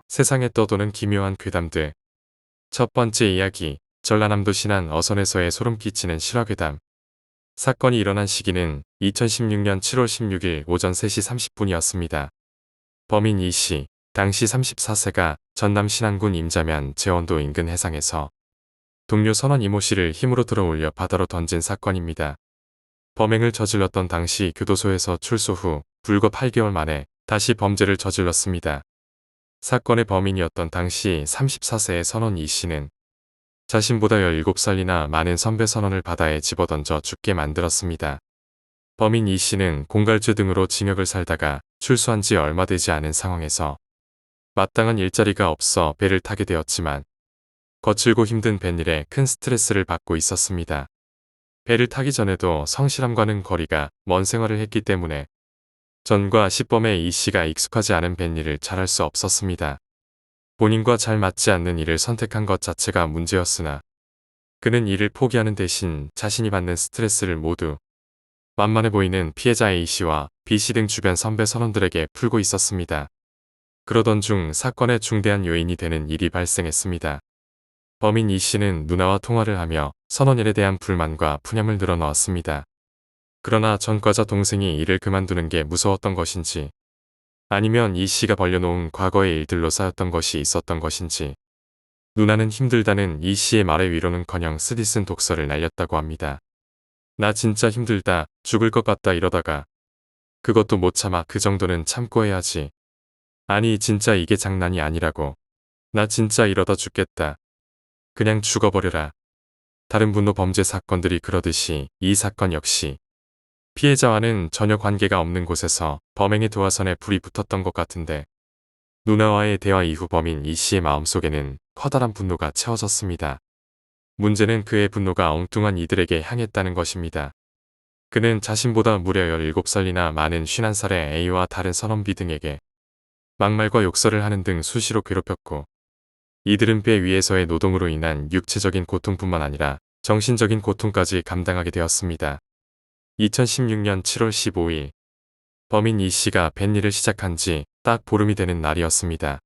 세상에 떠도는 기묘한 괴담들. 첫 번째 이야기, 전라남도 신안 어선에서의 소름 끼치는 실화괴담. 사건이 일어난 시기는 2016년 7월 16일 오전 3시 30분이었습니다. 범인 이씨, 당시 34세가 전남 신안군 임자면 제원도 인근 해상에서 동료 선원 이모 씨를 힘으로 들어올려 바다로 던진 사건입니다. 범행을 저질렀던 당시 교도소에서 출소 후 불과 8개월 만에 다시 범죄를 저질렀습니다. 사건의 범인이었던 당시 34세의 선원 이 씨는 자신보다 17살이나 많은 선배 선원을 바다에 집어던져 죽게 만들었습니다. 범인 이 씨는 공갈죄 등으로 징역을 살다가 출소한 지 얼마 되지 않은 상황에서 마땅한 일자리가 없어 배를 타게 되었지만 거칠고 힘든 뱃일에 큰 스트레스를 받고 있었습니다. 배를 타기 전에도 성실함과는 거리가 먼 생활을 했기 때문에 전과 시범에 이 씨가 익숙하지 않은 뱃일을 잘할 수 없었습니다. 본인과 잘 맞지 않는 일을 선택한 것 자체가 문제였으나 그는 이를 포기하는 대신 자신이 받는 스트레스를 모두 만만해 보이는 피해자 A 씨와 B 씨 등 주변 선배 선원들에게 풀고 있었습니다. 그러던 중 사건의 중대한 요인이 되는 일이 발생했습니다. 범인 이 씨는 누나와 통화를 하며 선원일에 대한 불만과 푸념을 늘어놓았습니다. 그러나 전과자 동생이 일을 그만두는 게 무서웠던 것인지 아니면 이 씨가 벌려놓은 과거의 일들로 쌓였던 것이 있었던 것인지 누나는 힘들다는 이 씨의 말의 위로는커녕 쓰디쓴 독서를 날렸다고 합니다. 나 진짜 힘들다, 죽을 것 같다 이러다가 그것도 못 참아 그 정도는 참고 해야지. 아니 진짜 이게 장난이 아니라고. 나 진짜 이러다 죽겠다. 그냥 죽어버려라. 다른 분노 범죄 사건들이 그러듯이 이 사건 역시 피해자와는 전혀 관계가 없는 곳에서 범행의 도화선에 불이 붙었던 것 같은데 누나와의 대화 이후 범인 이 씨의 마음속에는 커다란 분노가 채워졌습니다. 문제는 그의 분노가 엉뚱한 이들에게 향했다는 것입니다. 그는 자신보다 무려 17살이나 많은 51살의 A와 다른 선원 B 등에게 막말과 욕설을 하는 등 수시로 괴롭혔고 이들은 배 위에서의 노동으로 인한 육체적인 고통뿐만 아니라 정신적인 고통까지 감당하게 되었습니다. 2016년 7월 15일 범인 이 씨가 뱃일을 시작한 지 딱 보름이 되는 날이었습니다.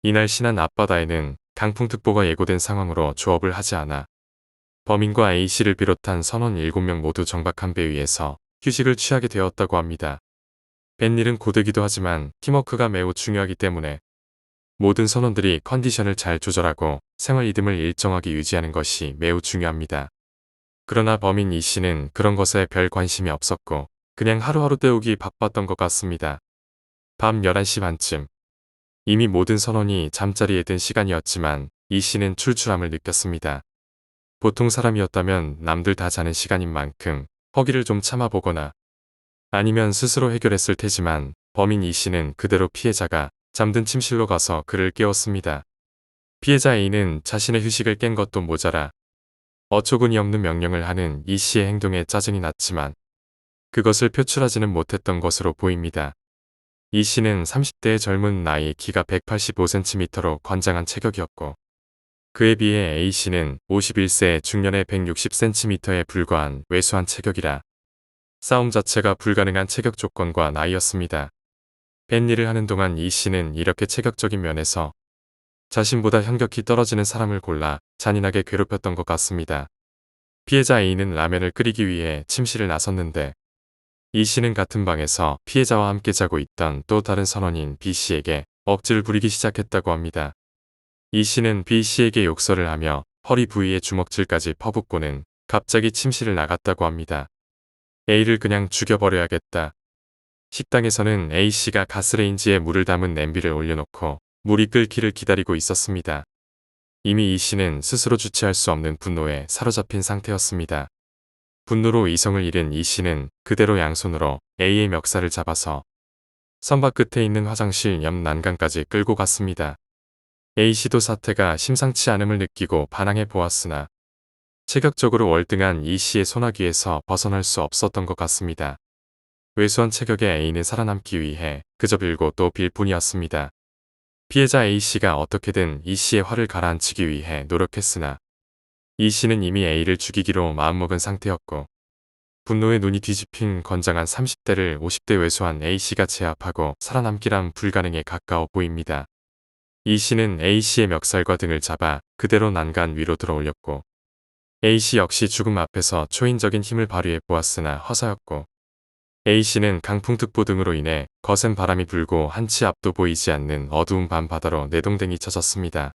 이날 신안 앞바다에는 강풍특보가 예고된 상황으로 조업을 하지 않아 범인과 A 씨를 비롯한 선원 7명 모두 정박한 배 위에서 휴식을 취하게 되었다고 합니다. 뱃일은 고되기도 하지만 팀워크가 매우 중요하기 때문에 모든 선원들이 컨디션을 잘 조절하고 생활 리듬을 일정하게 유지하는 것이 매우 중요합니다. 그러나 범인 이 씨는 그런 것에 별 관심이 없었고 그냥 하루하루 때우기 바빴던 것 같습니다. 밤 11시 반쯤 이미 모든 선원이 잠자리에 든 시간이었지만 이 씨는 출출함을 느꼈습니다. 보통 사람이었다면 남들 다 자는 시간인 만큼 허기를 좀 참아보거나 아니면 스스로 해결했을 테지만 범인 이 씨는 그대로 피해자가 잠든 침실로 가서 그를 깨웠습니다. 피해자 A는 자신의 휴식을 깬 것도 모자라 어처구니 없는 명령을 하는 이 씨의 행동에 짜증이 났지만 그것을 표출하지는 못했던 것으로 보입니다. 이 씨는 30대의 젊은 나이 키가 185cm로 건장한 체격이었고 그에 비해 A 씨는 51세 중년의 160cm에 불과한 왜소한 체격이라 싸움 자체가 불가능한 체격 조건과 나이였습니다. 뱃일을 하는 동안 이 씨는 이렇게 체격적인 면에서 자신보다 현격히 떨어지는 사람을 골라 잔인하게 괴롭혔던 것 같습니다. 피해자 A는 라면을 끓이기 위해 침실을 나섰는데 이 씨는 같은 방에서 피해자와 함께 자고 있던 또 다른 선원인 B 씨에게 억지를 부리기 시작했다고 합니다. 이 씨는 B 씨에게 욕설을 하며 허리 부위에 주먹질까지 퍼붓고는 갑자기 침실을 나갔다고 합니다. A를 그냥 죽여버려야겠다. 식당에서는 A 씨가 가스레인지에 물을 담은 냄비를 올려놓고 물이 끓기를 기다리고 있었습니다. 이미 이 씨는 스스로 주체할 수 없는 분노에 사로잡힌 상태였습니다. 분노로 이성을 잃은 이 씨는 그대로 양손으로 A의 멱살을 잡아서 선박 끝에 있는 화장실 옆 난간까지 끌고 갔습니다. A 씨도 사태가 심상치 않음을 느끼고 반항해 보았으나 체격적으로 월등한 이 씨의 소나기에서 벗어날 수 없었던 것 같습니다. 왜소한 체격의 A는 살아남기 위해 그저 빌고 또 빌 뿐이었습니다. 피해자 A 씨가 어떻게든 이 씨의 화를 가라앉히기 위해 노력했으나 이 씨는 이미 A를 죽이기로 마음먹은 상태였고 분노에 눈이 뒤집힌 건장한 30대를 50대 왜소한 A 씨가 제압하고 살아남기란 불가능에 가까워 보입니다. E씨는 A씨의 멱살과 등을 잡아 그대로 난간 위로 들어 올렸고 A씨 역시 죽음 앞에서 초인적인 힘을 발휘해 보았으나 허사였고 A씨는 강풍특보 등으로 인해 거센 바람이 불고 한치 앞도 보이지 않는 어두운 밤 바다로 내동댕이 쳐졌습니다.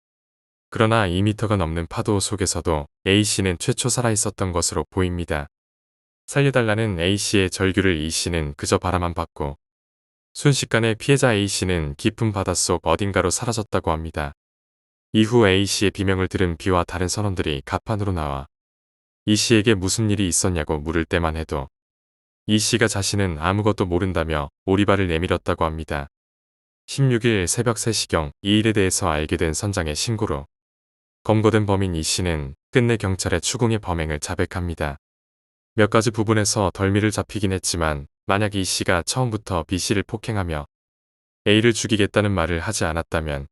그러나 2m가 넘는 파도 속에서도 A씨는 최초 살아있었던 것으로 보입니다. 살려달라는 A씨의 절규를 E씨는 그저 바라만 봤고 순식간에 피해자 A씨는 깊은 바닷속 어딘가로 사라졌다고 합니다. 이후 A씨의 비명을 들은 B와 다른 선원들이 갑판으로 나와 E씨에게 무슨 일이 있었냐고 물을 때만 해도 E씨가 자신은 아무것도 모른다며 오리발을 내밀었다고 합니다. 16일 새벽 3시경 이 일에 대해서 알게 된 선장의 신고로 검거된 범인 E씨는 끝내 경찰의 추궁의 범행을 자백합니다. 몇 가지 부분에서 덜미를 잡히긴 했지만 만약 E씨가 처음부터 B씨를 폭행하며 A를 죽이겠다는 말을 하지 않았다면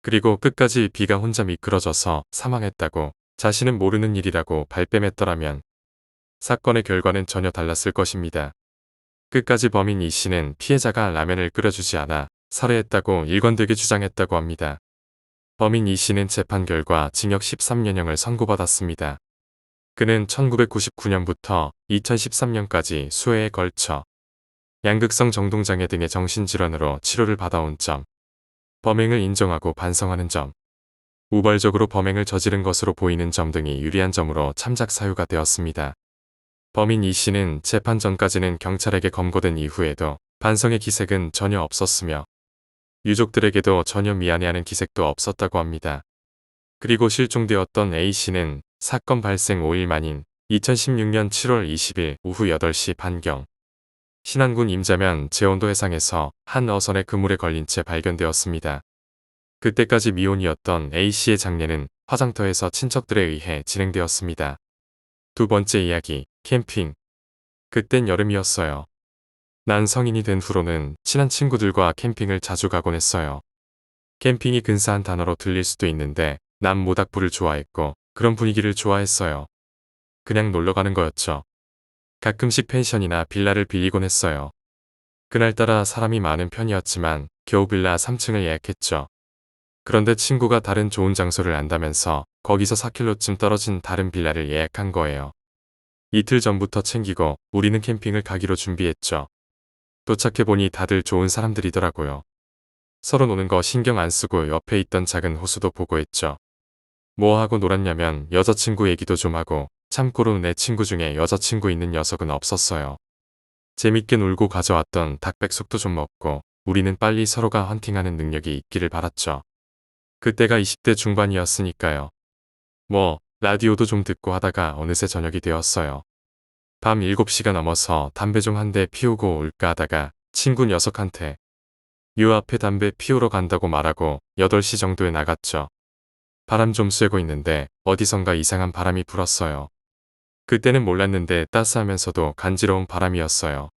그리고 끝까지 B가 혼자 미끄러져서 사망했다고 자신은 모르는 일이라고 발뺌했더라면 사건의 결과는 전혀 달랐을 것입니다. 끝까지 범인 E씨는 피해자가 라면을 끓여주지 않아 살해했다고 일관되게 주장했다고 합니다. 범인 E씨는 재판 결과 징역 13년형을 선고받았습니다. 그는 1999년부터 2013년까지 수해에 걸쳐 양극성 정동장애 등의 정신질환으로 치료를 받아온 점, 범행을 인정하고 반성하는 점, 우발적으로 범행을 저지른 것으로 보이는 점 등이 유리한 점으로 참작 사유가 되었습니다. 범인 E씨는 재판 전까지는 경찰에게 검거된 이후에도 반성의 기색은 전혀 없었으며 유족들에게도 전혀 미안해하는 기색도 없었다고 합니다. 그리고 실종되었던 A씨는 사건 발생 5일 만인 2016년 7월 20일 오후 8시 반경 신안군 임자면 제온도 해상에서 한 어선의 그물에 걸린 채 발견되었습니다. 그때까지 미혼이었던 A씨의 장례는 화장터에서 친척들에 의해 진행되었습니다. 두 번째 이야기, 캠핑. 그땐 여름이었어요. 난 성인이 된 후로는 친한 친구들과 캠핑을 자주 가곤 했어요. 캠핑이 근사한 단어로 들릴 수도 있는데 난 모닥불을 좋아했고 그런 분위기를 좋아했어요. 그냥 놀러 가는 거였죠. 가끔씩 펜션이나 빌라를 빌리곤 했어요. 그날따라 사람이 많은 편이었지만 겨우 빌라 3층을 예약했죠. 그런데 친구가 다른 좋은 장소를 안다면서 거기서 4km쯤 떨어진 다른 빌라를 예약한 거예요. 이틀 전부터 챙기고 우리는 캠핑을 가기로 준비했죠. 도착해보니 다들 좋은 사람들이더라고요. 서로 노는 거 신경 안 쓰고 옆에 있던 작은 호수도 보고 했죠. 뭐 하고 놀았냐면 여자친구 얘기도 좀 하고 참고로 내 친구 중에 여자친구 있는 녀석은 없었어요. 재밌게 놀고 가져왔던 닭백숙도 좀 먹고 우리는 빨리 서로가 헌팅하는 능력이 있기를 바랐죠. 그때가 20대 중반이었으니까요. 뭐 라디오도 좀 듣고 하다가 어느새 저녁이 되었어요. 밤 7시가 넘어서 담배 좀 한 대 피우고 올까 하다가 친구 녀석한테 요 앞에 담배 피우러 간다고 말하고 8시 정도에 나갔죠. 바람 좀 쐬고 있는데 어디선가 이상한 바람이 불었어요. 그때는 몰랐는데 따스하면서도 간지러운 바람이었어요.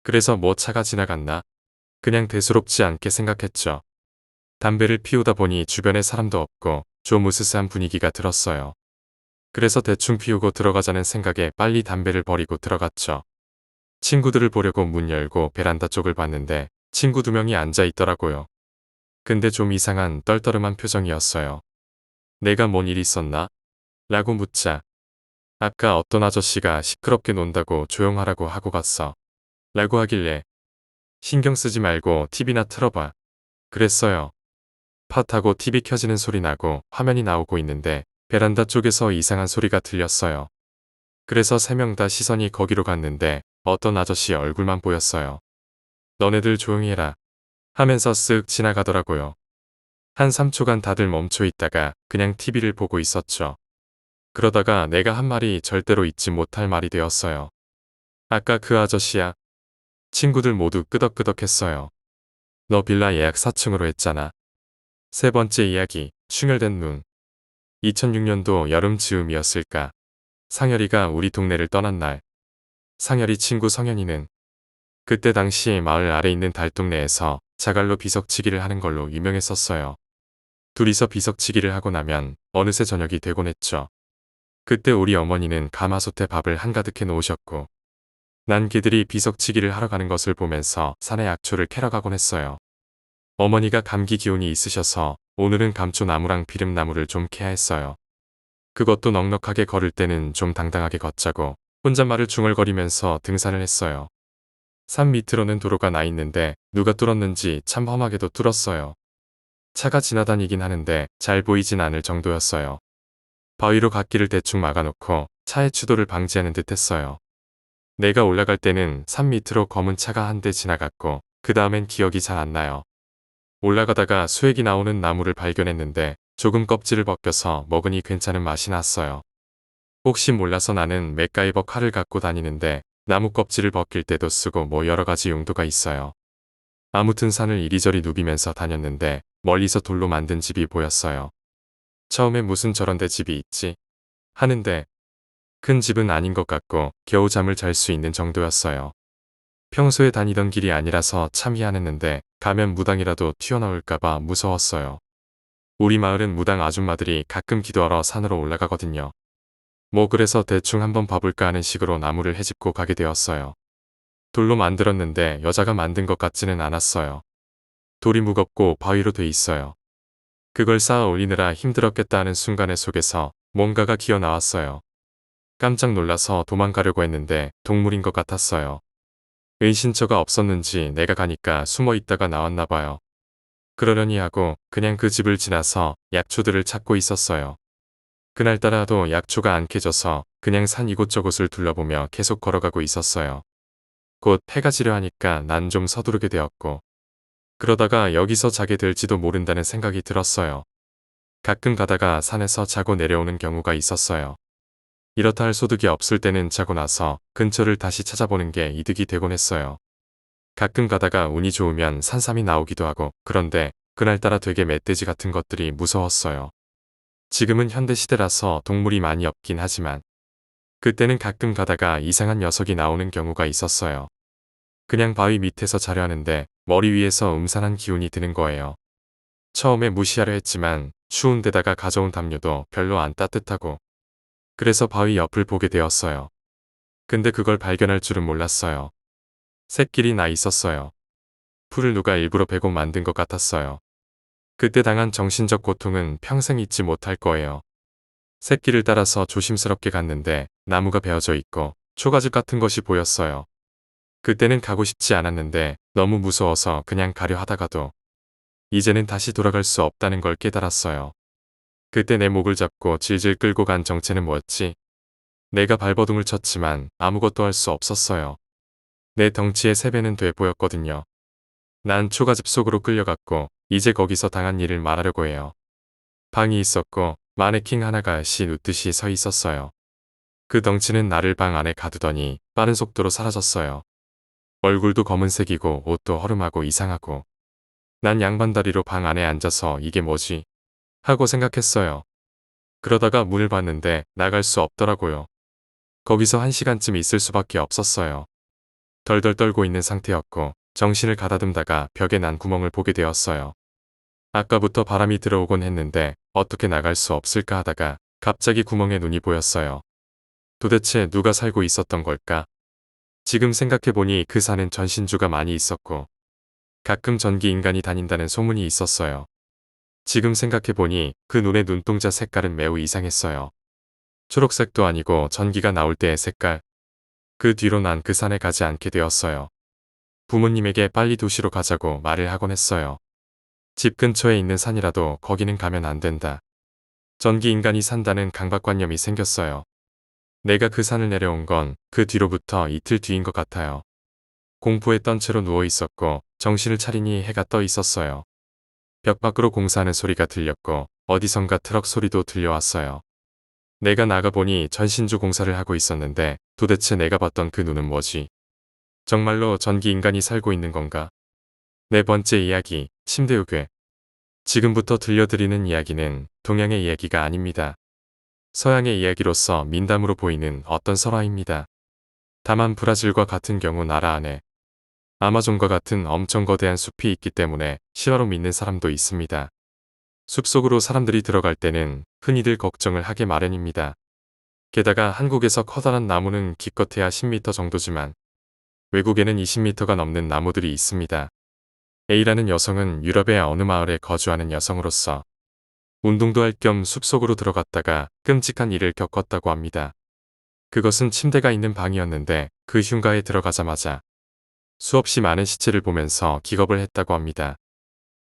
그래서 뭐 차가 지나갔나? 그냥 대수롭지 않게 생각했죠. 담배를 피우다 보니 주변에 사람도 없고 좀 으스스한 분위기가 들었어요. 그래서 대충 피우고 들어가자는 생각에 빨리 담배를 버리고 들어갔죠. 친구들을 보려고 문 열고 베란다 쪽을 봤는데 친구 2명이 앉아 있더라고요. 근데 좀 이상한 떨떠름한 표정이었어요. 내가 뭔 일 있었나? 라고 묻자 아까 어떤 아저씨가 시끄럽게 논다고 조용하라고 하고 갔어. 라고 하길래 신경 쓰지 말고 TV나 틀어봐. 그랬어요. 팟하고 TV 켜지는 소리 나고 화면이 나오고 있는데 베란다 쪽에서 이상한 소리가 들렸어요. 그래서 3명 다 시선이 거기로 갔는데 어떤 아저씨 얼굴만 보였어요. 너네들 조용히 해라 하면서 쓱 지나가더라고요. 한 3초간 다들 멈춰 있다가 그냥 TV를 보고 있었죠. 그러다가 내가 한 말이 절대로 잊지 못할 말이 되었어요. 아까 그 아저씨야. 친구들 모두 끄덕끄덕했어요. 너 빌라 예약 4층으로 했잖아. 세 번째 이야기, 충혈된 눈. 2006년도 여름 즈음이었을까. 상열이가 우리 동네를 떠난 날. 상열이 친구 성현이는 그때 당시 마을 아래 있는 달동네에서 자갈로 비석치기를 하는 걸로 유명했었어요. 둘이서 비석치기를 하고 나면 어느새 저녁이 되곤 했죠. 그때 우리 어머니는 가마솥에 밥을 한가득 해놓으셨고 난 걔들이 비석치기를 하러 가는 것을 보면서 산에 약초를 캐러 가곤 했어요. 어머니가 감기 기운이 있으셔서 오늘은 감초나무랑 비름나무를 좀 캐야 했어요. 그것도 넉넉하게 걸을 때는 좀 당당하게 걷자고 혼잣말을 중얼거리면서 등산을 했어요. 산 밑으로는 도로가 나 있는데 누가 뚫었는지 참 험하게도 뚫었어요. 차가 지나다니긴 하는데 잘 보이진 않을 정도였어요. 바위로 갓길을 대충 막아놓고 차의 추돌을 방지하는 듯 했어요. 내가 올라갈 때는 산 밑으로 검은 차가 한 대 지나갔고 그 다음엔 기억이 잘 안 나요. 올라가다가 수액이 나오는 나무를 발견했는데 조금 껍질을 벗겨서 먹으니 괜찮은 맛이 났어요. 혹시 몰라서 나는 맥가이버 칼을 갖고 다니는데 나무 껍질을 벗길 때도 쓰고 뭐 여러 가지 용도가 있어요. 아무튼 산을 이리저리 누비면서 다녔는데 멀리서 돌로 만든 집이 보였어요. 처음에 무슨 저런 데 집이 있지? 하는데 큰 집은 아닌 것 같고 겨우 잠을 잘 수 있는 정도였어요. 평소에 다니던 길이 아니라서 참 희한했는데 가면 무당이라도 튀어나올까봐 무서웠어요. 우리 마을은 무당 아줌마들이 가끔 기도하러 산으로 올라가거든요. 뭐 그래서 대충 한번 봐볼까 하는 식으로 나무를 헤집고 가게 되었어요. 돌로 만들었는데 여자가 만든 것 같지는 않았어요. 돌이 무겁고 바위로 돼 있어요. 그걸 쌓아 올리느라 힘들었겠다 하는 순간의 속에서 뭔가가 기어 나왔어요. 깜짝 놀라서 도망가려고 했는데 동물인 것 같았어요. 은신처가 없었는지 내가 가니까 숨어 있다가 나왔나 봐요. 그러려니 하고 그냥 그 집을 지나서 약초들을 찾고 있었어요. 그날따라도 약초가 안 캐져서 그냥 산 이곳저곳을 둘러보며 계속 걸어가고 있었어요. 곧 해가 지려 하니까 난 좀 서두르게 되었고 그러다가 여기서 자게 될지도 모른다는 생각이 들었어요. 가끔 가다가 산에서 자고 내려오는 경우가 있었어요. 이렇다 할 소득이 없을 때는 자고 나서 근처를 다시 찾아보는 게 이득이 되곤 했어요. 가끔 가다가 운이 좋으면 산삼이 나오기도 하고 그런데 그날따라 되게 멧돼지 같은 것들이 무서웠어요. 지금은 현대시대라서 동물이 많이 없긴 하지만 그때는 가끔 가다가 이상한 녀석이 나오는 경우가 있었어요. 그냥 바위 밑에서 자려 하는데 머리 위에서 음산한 기운이 드는 거예요. 처음에 무시하려 했지만 추운 데다가 가져온 담요도 별로 안 따뜻하고 그래서 바위 옆을 보게 되었어요. 근데 그걸 발견할 줄은 몰랐어요. 새끼리 나 있었어요. 풀을 누가 일부러 베고 만든 것 같았어요. 그때 당한 정신적 고통은 평생 잊지 못할 거예요. 새끼를 따라서 조심스럽게 갔는데 나무가 베어져 있고 초가집 같은 것이 보였어요. 그때는 가고 싶지 않았는데 너무 무서워서 그냥 가려 하다가도 이제는 다시 돌아갈 수 없다는 걸 깨달았어요. 그때 내 목을 잡고 질질 끌고 간 정체는 뭐였지? 내가 발버둥을 쳤지만 아무것도 할 수 없었어요. 내 덩치의 3배는 돼 보였거든요. 난 초가집 속으로 끌려갔고 이제 거기서 당한 일을 말하려고 해요. 방이 있었고 마네킹 하나가 시 눕듯이 서 있었어요. 그 덩치는 나를 방 안에 가두더니 빠른 속도로 사라졌어요. 얼굴도 검은색이고 옷도 허름하고 이상하고 난 양반다리로 방 안에 앉아서 이게 뭐지? 하고 생각했어요. 그러다가 문을 봤는데 나갈 수 없더라고요. 거기서 1시간쯤 있을 수밖에 없었어요. 덜덜 떨고 있는 상태였고 정신을 가다듬다가 벽에 난 구멍을 보게 되었어요. 아까부터 바람이 들어오곤 했는데 어떻게 나갈 수 없을까 하다가 갑자기 구멍에 눈이 보였어요. 도대체 누가 살고 있었던 걸까? 지금 생각해보니 그 산엔 전신주가 많이 있었고 가끔 전기 인간이 다닌다는 소문이 있었어요. 지금 생각해보니 그 눈의 눈동자 색깔은 매우 이상했어요. 초록색도 아니고 전기가 나올 때의 색깔. 그 뒤로 난 그 산에 가지 않게 되었어요. 부모님에게 빨리 도시로 가자고 말을 하곤 했어요. 집 근처에 있는 산이라도 거기는 가면 안 된다. 전기 인간이 산다는 강박관념이 생겼어요. 내가 그 산을 내려온 건 그 뒤로부터 이틀 뒤인 것 같아요. 공포에 떤 채로 누워 있었고 정신을 차리니 해가 떠 있었어요. 벽 밖으로 공사하는 소리가 들렸고 어디선가 트럭 소리도 들려왔어요. 내가 나가보니 전신주 공사를 하고 있었는데 도대체 내가 봤던 그 눈은 뭐지? 정말로 전기 인간이 살고 있는 건가? 4번째 이야기, 침대우괴. 지금부터 들려드리는 이야기는 동양의 이야기가 아닙니다. 서양의 이야기로서 민담으로 보이는 어떤 설화입니다. 다만 브라질과 같은 경우 나라 안에 아마존과 같은 엄청 거대한 숲이 있기 때문에 실화로 믿는 사람도 있습니다. 숲속으로 사람들이 들어갈 때는 흔히들 걱정을 하게 마련입니다. 게다가 한국에서 커다란 나무는 기껏해야 10m 정도지만 외국에는 20m가 넘는 나무들이 있습니다. A라는 여성은 유럽의 어느 마을에 거주하는 여성으로서 운동도 할 겸 숲속으로 들어갔다가 끔찍한 일을 겪었다고 합니다. 그것은 침대가 있는 방이었는데 그 흉가에 들어가자마자 수없이 많은 시체를 보면서 기겁을 했다고 합니다.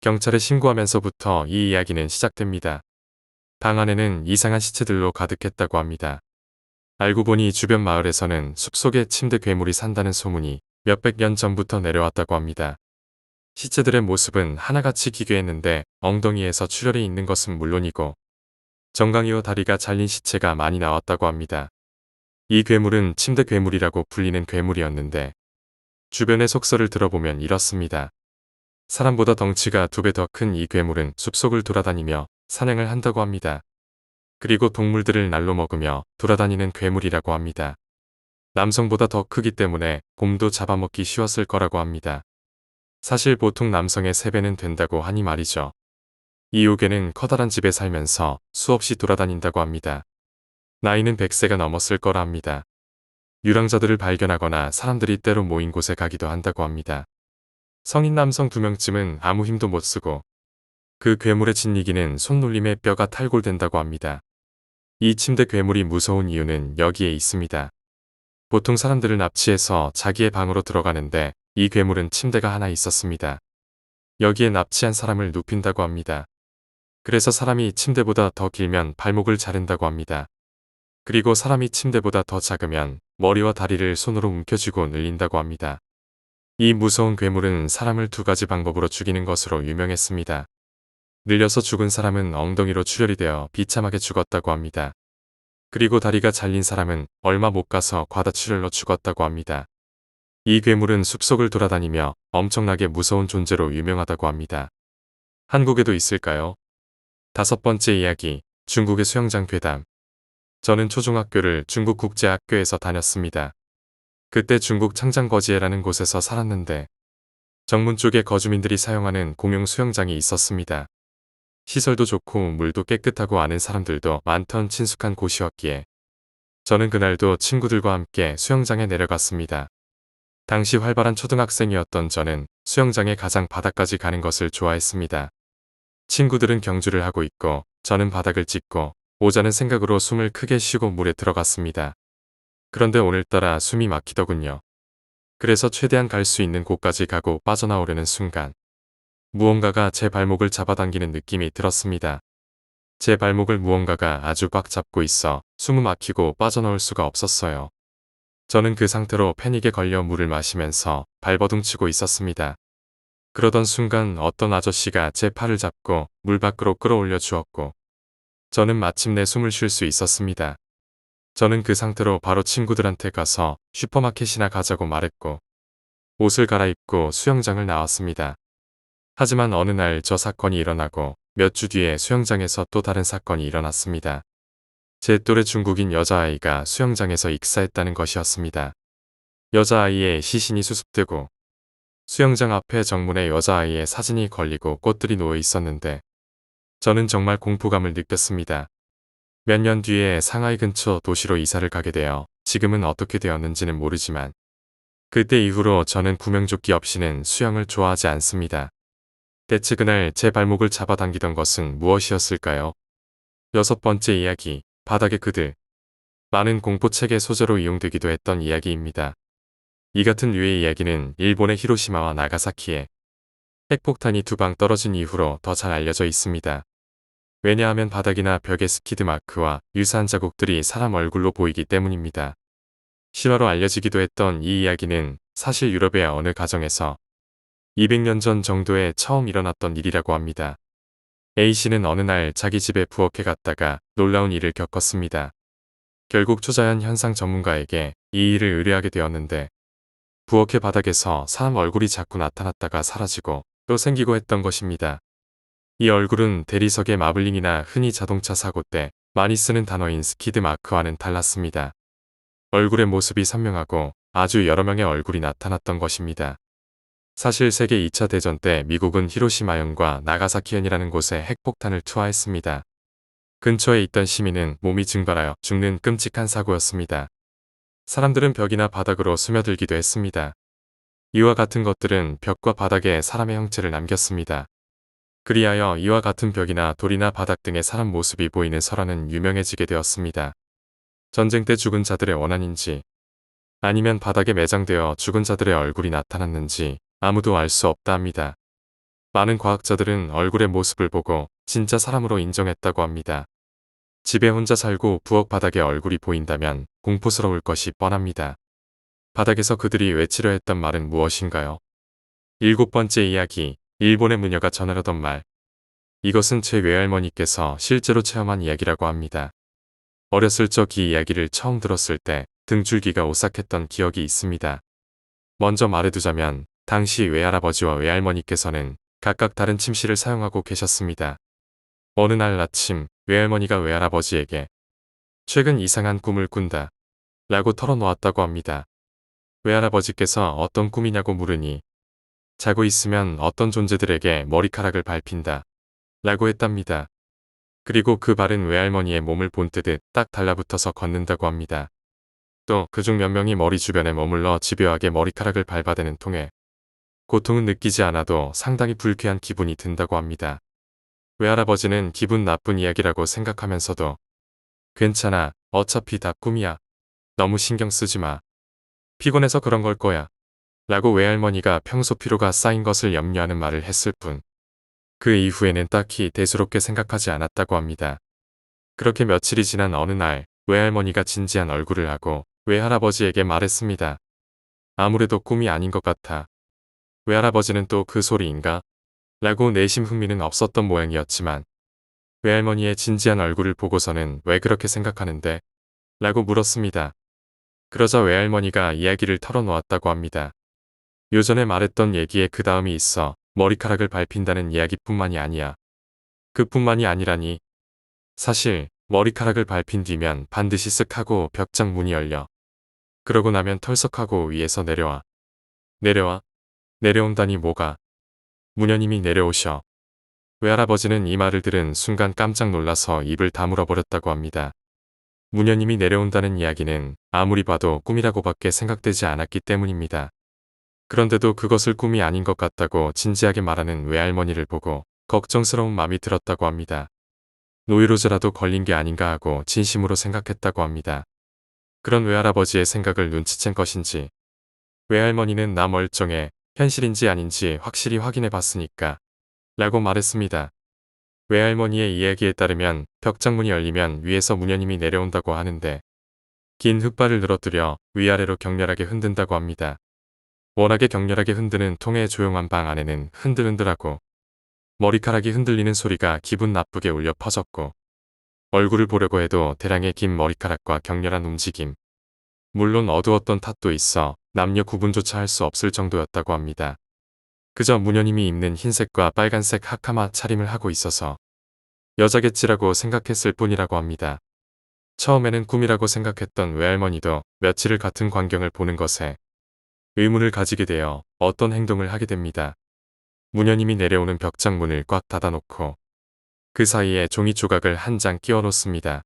경찰에 신고하면서부터 이 이야기는 시작됩니다. 방 안에는 이상한 시체들로 가득했다고 합니다. 알고 보니 주변 마을에서는 숲속에 침대 괴물이 산다는 소문이 몇백 년 전부터 내려왔다고 합니다. 시체들의 모습은 하나같이 기괴했는데 엉덩이에서 출혈이 있는 것은 물론이고 정강이와 다리가 잘린 시체가 많이 나왔다고 합니다. 이 괴물은 침대 괴물이라고 불리는 괴물이었는데 주변의 속설을 들어보면 이렇습니다. 사람보다 덩치가 2배 더 큰 이 괴물은 숲속을 돌아다니며 사냥을 한다고 합니다. 그리고 동물들을 날로 먹으며 돌아다니는 괴물이라고 합니다. 남성보다 더 크기 때문에 곰도 잡아먹기 쉬웠을 거라고 합니다. 사실 보통 남성의 3배는 된다고 하니 말이죠. 이 요괴는 커다란 집에 살면서 수없이 돌아다닌다고 합니다. 나이는 100세가 넘었을 거라 합니다. 유랑자들을 발견하거나 사람들이 때로 모인 곳에 가기도 한다고 합니다. 성인 남성 2명쯤은 아무 힘도 못 쓰고 그 괴물의 짓이기는 손놀림에 뼈가 탈골된다고 합니다. 이 침대 괴물이 무서운 이유는 여기에 있습니다. 보통 사람들을 납치해서 자기의 방으로 들어가는데 이 괴물은 침대가 하나 있었습니다. 여기에 납치한 사람을 눕힌다고 합니다. 그래서 사람이 침대보다 더 길면 발목을 자른다고 합니다. 그리고 사람이 침대보다 더 작으면 머리와 다리를 손으로 움켜쥐고 늘린다고 합니다. 이 무서운 괴물은 사람을 2가지 방법으로 죽이는 것으로 유명했습니다. 늘려서 죽은 사람은 엉덩이로 출혈이 되어 비참하게 죽었다고 합니다. 그리고 다리가 잘린 사람은 얼마 못 가서 과다출혈로 죽었다고 합니다. 이 괴물은 숲속을 돌아다니며 엄청나게 무서운 존재로 유명하다고 합니다. 한국에도 있을까요? 5번째 이야기, 중국의 수영장 괴담. 저는 초중학교를 중국국제학교에서 다녔습니다. 그때 중국 창장거지에라는 곳에서 살았는데 정문 쪽에 거주민들이 사용하는 공용 수영장이 있었습니다. 시설도 좋고 물도 깨끗하고 아는 사람들도 많던 친숙한 곳이었기에 저는 그날도 친구들과 함께 수영장에 내려갔습니다. 당시 활발한 초등학생이었던 저는 수영장에 가장 바닥까지 가는 것을 좋아했습니다. 친구들은 경주를 하고 있고 저는 바닥을 짚고 오자는 생각으로 숨을 크게 쉬고 물에 들어갔습니다. 그런데 오늘따라 숨이 막히더군요. 그래서 최대한 갈 수 있는 곳까지 가고 빠져나오려는 순간 무언가가 제 발목을 잡아당기는 느낌이 들었습니다. 제 발목을 무언가가 아주 꽉 잡고 있어 숨이 막히고 빠져나올 수가 없었어요. 저는 그 상태로 패닉에 걸려 물을 마시면서 발버둥치고 있었습니다. 그러던 순간 어떤 아저씨가 제 팔을 잡고 물 밖으로 끌어올려 주었고 저는 마침내 숨을 쉴 수 있었습니다. 저는 그 상태로 바로 친구들한테 가서 슈퍼마켓이나 가자고 말했고 옷을 갈아입고 수영장을 나왔습니다. 하지만 어느 날 저 사건이 일어나고 몇 주 뒤에 수영장에서 또 다른 사건이 일어났습니다. 제 또래 중국인 여자아이가 수영장에서 익사했다는 것이었습니다. 여자아이의 시신이 수습되고 수영장 앞에 정문에 여자아이의 사진이 걸리고 꽃들이 놓여 있었는데 저는 정말 공포감을 느꼈습니다. 몇 년 뒤에 상하이 근처 도시로 이사를 가게 되어 지금은 어떻게 되었는지는 모르지만 그때 이후로 저는 구명조끼 없이는 수영을 좋아하지 않습니다. 대체 그날 제 발목을 잡아당기던 것은 무엇이었을까요? 6번째 이야기, 바닥의 그들. 많은 공포책의 소재로 이용되기도 했던 이야기입니다. 이 같은 류의 이야기는 일본의 히로시마와 나가사키에 핵폭탄이 2방 떨어진 이후로 더 잘 알려져 있습니다. 왜냐하면 바닥이나 벽의 스키드 마크와 유사한 자국들이 사람 얼굴로 보이기 때문입니다. 실화로 알려지기도 했던 이 이야기는 사실 유럽의 어느 가정에서 200년 전 정도에 처음 일어났던 일이라고 합니다. A씨는 어느 날 자기 집에 부엌에 갔다가 놀라운 일을 겪었습니다. 결국 초자연 현상 전문가에게 이 일을 의뢰하게 되었는데 부엌의 바닥에서 사람 얼굴이 자꾸 나타났다가 사라지고 또 생기고 했던 것입니다. 이 얼굴은 대리석의 마블링이나 흔히 자동차 사고 때 많이 쓰는 단어인 스키드 마크와는 달랐습니다. 얼굴의 모습이 선명하고 아주 여러 명의 얼굴이 나타났던 것입니다. 사실 세계 2차 대전 때 미국은 히로시마현과 나가사키현이라는 곳에 핵폭탄을 투하했습니다. 근처에 있던 시민은 몸이 증발하여 죽는 끔찍한 사고였습니다. 사람들은 벽이나 바닥으로 스며들기도 했습니다. 이와 같은 것들은 벽과 바닥에 사람의 형체를 남겼습니다. 그리하여 이와 같은 벽이나 돌이나 바닥 등의 사람 모습이 보이는 설화는 유명해지게 되었습니다. 전쟁 때 죽은 자들의 원한인지 아니면 바닥에 매장되어 죽은 자들의 얼굴이 나타났는지 아무도 알 수 없다 합니다. 많은 과학자들은 얼굴의 모습을 보고 진짜 사람으로 인정했다고 합니다. 집에 혼자 살고 부엌 바닥에 얼굴이 보인다면 공포스러울 것이 뻔합니다. 바닥에서 그들이 외치려 했던 말은 무엇인가요? 7번째 이야기, 일본의 무녀가 전하려던 말. 이것은 제 외할머니께서 실제로 체험한 이야기라고 합니다. 어렸을 적 이 이야기를 처음 들었을 때 등줄기가 오싹했던 기억이 있습니다. 먼저 말해두자면 당시 외할아버지와 외할머니께서는 각각 다른 침실을 사용하고 계셨습니다. 어느 날 아침 외할머니가 외할아버지에게 최근 이상한 꿈을 꾼다 라고 털어놓았다고 합니다. 외할아버지께서 어떤 꿈이냐고 물으니 자고 있으면 어떤 존재들에게 머리카락을 밟힌다 라고 했답니다. 그리고 그 발은 외할머니의 몸을 본뜨듯 딱 달라붙어서 걷는다고 합니다. 또 그중 몇 명이 머리 주변에 머물러 집요하게 머리카락을 밟아대는 통에 고통은 느끼지 않아도 상당히 불쾌한 기분이 든다고 합니다. 외할아버지는 기분 나쁜 이야기라고 생각하면서도 괜찮아, 어차피 다 꿈이야. 너무 신경 쓰지 마. 피곤해서 그런 걸 거야. 라고 외할머니가 평소 피로가 쌓인 것을 염려하는 말을 했을 뿐. 그 이후에는 딱히 대수롭게 생각하지 않았다고 합니다. 그렇게 며칠이 지난 어느 날 외할머니가 진지한 얼굴을 하고 외할아버지에게 말했습니다. 아무래도 꿈이 아닌 것 같아. 외할아버지는 또 그 소리인가? 라고 내심 흥미는 없었던 모양이었지만 외할머니의 진지한 얼굴을 보고서는 왜 그렇게 생각하는데? 라고 물었습니다. 그러자 외할머니가 이야기를 털어놓았다고 합니다. 요전에 말했던 얘기에 그 다음이 있어 머리카락을 밟힌다는 이야기뿐만이 아니야. 그뿐만이 아니라니. 사실 머리카락을 밟힌 뒤면 반드시 쓱 하고 벽장 문이 열려. 그러고 나면 털썩하고 위에서 내려와. 내려와? 내려온다니 뭐가? 무녀님이 내려오셔. 외할아버지는 이 말을 들은 순간 깜짝 놀라서 입을 다물어 버렸다고 합니다. 무녀님이 내려온다는 이야기는 아무리 봐도 꿈이라고밖에 생각되지 않았기 때문입니다. 그런데도 그것을 꿈이 아닌 것 같다고 진지하게 말하는 외할머니를 보고 걱정스러운 마음이 들었다고 합니다. 노이로제라도 걸린 게 아닌가 하고 진심으로 생각했다고 합니다. 그런 외할아버지의 생각을 눈치챈 것인지 외할머니는 나 멀쩡해 현실인지 아닌지 확실히 확인해 봤으니까 라고 말했습니다. 외할머니의 이야기에 따르면 벽장문이 열리면 위에서 무녀님이 내려온다고 하는데 긴 흙발을 늘어뜨려 위아래로 격렬하게 흔든다고 합니다. 워낙에 격렬하게 흔드는 통의 조용한 방 안에는 흔들흔들하고 머리카락이 흔들리는 소리가 기분 나쁘게 울려 퍼졌고 얼굴을 보려고 해도 대량의 긴 머리카락과 격렬한 움직임. 물론 어두웠던 탓도 있어 남녀 구분조차 할 수 없을 정도였다고 합니다. 그저 무녀님이 입는 흰색과 빨간색 하카마 차림을 하고 있어서 여자겠지라고 생각했을 뿐이라고 합니다. 처음에는 꿈이라고 생각했던 외할머니도 며칠을 같은 광경을 보는 것에 의문을 가지게 되어 어떤 행동을 하게 됩니다. 무녀님이 내려오는 벽장문을 꽉 닫아놓고 그 사이에 종이 조각을 한 장 끼워 놓습니다.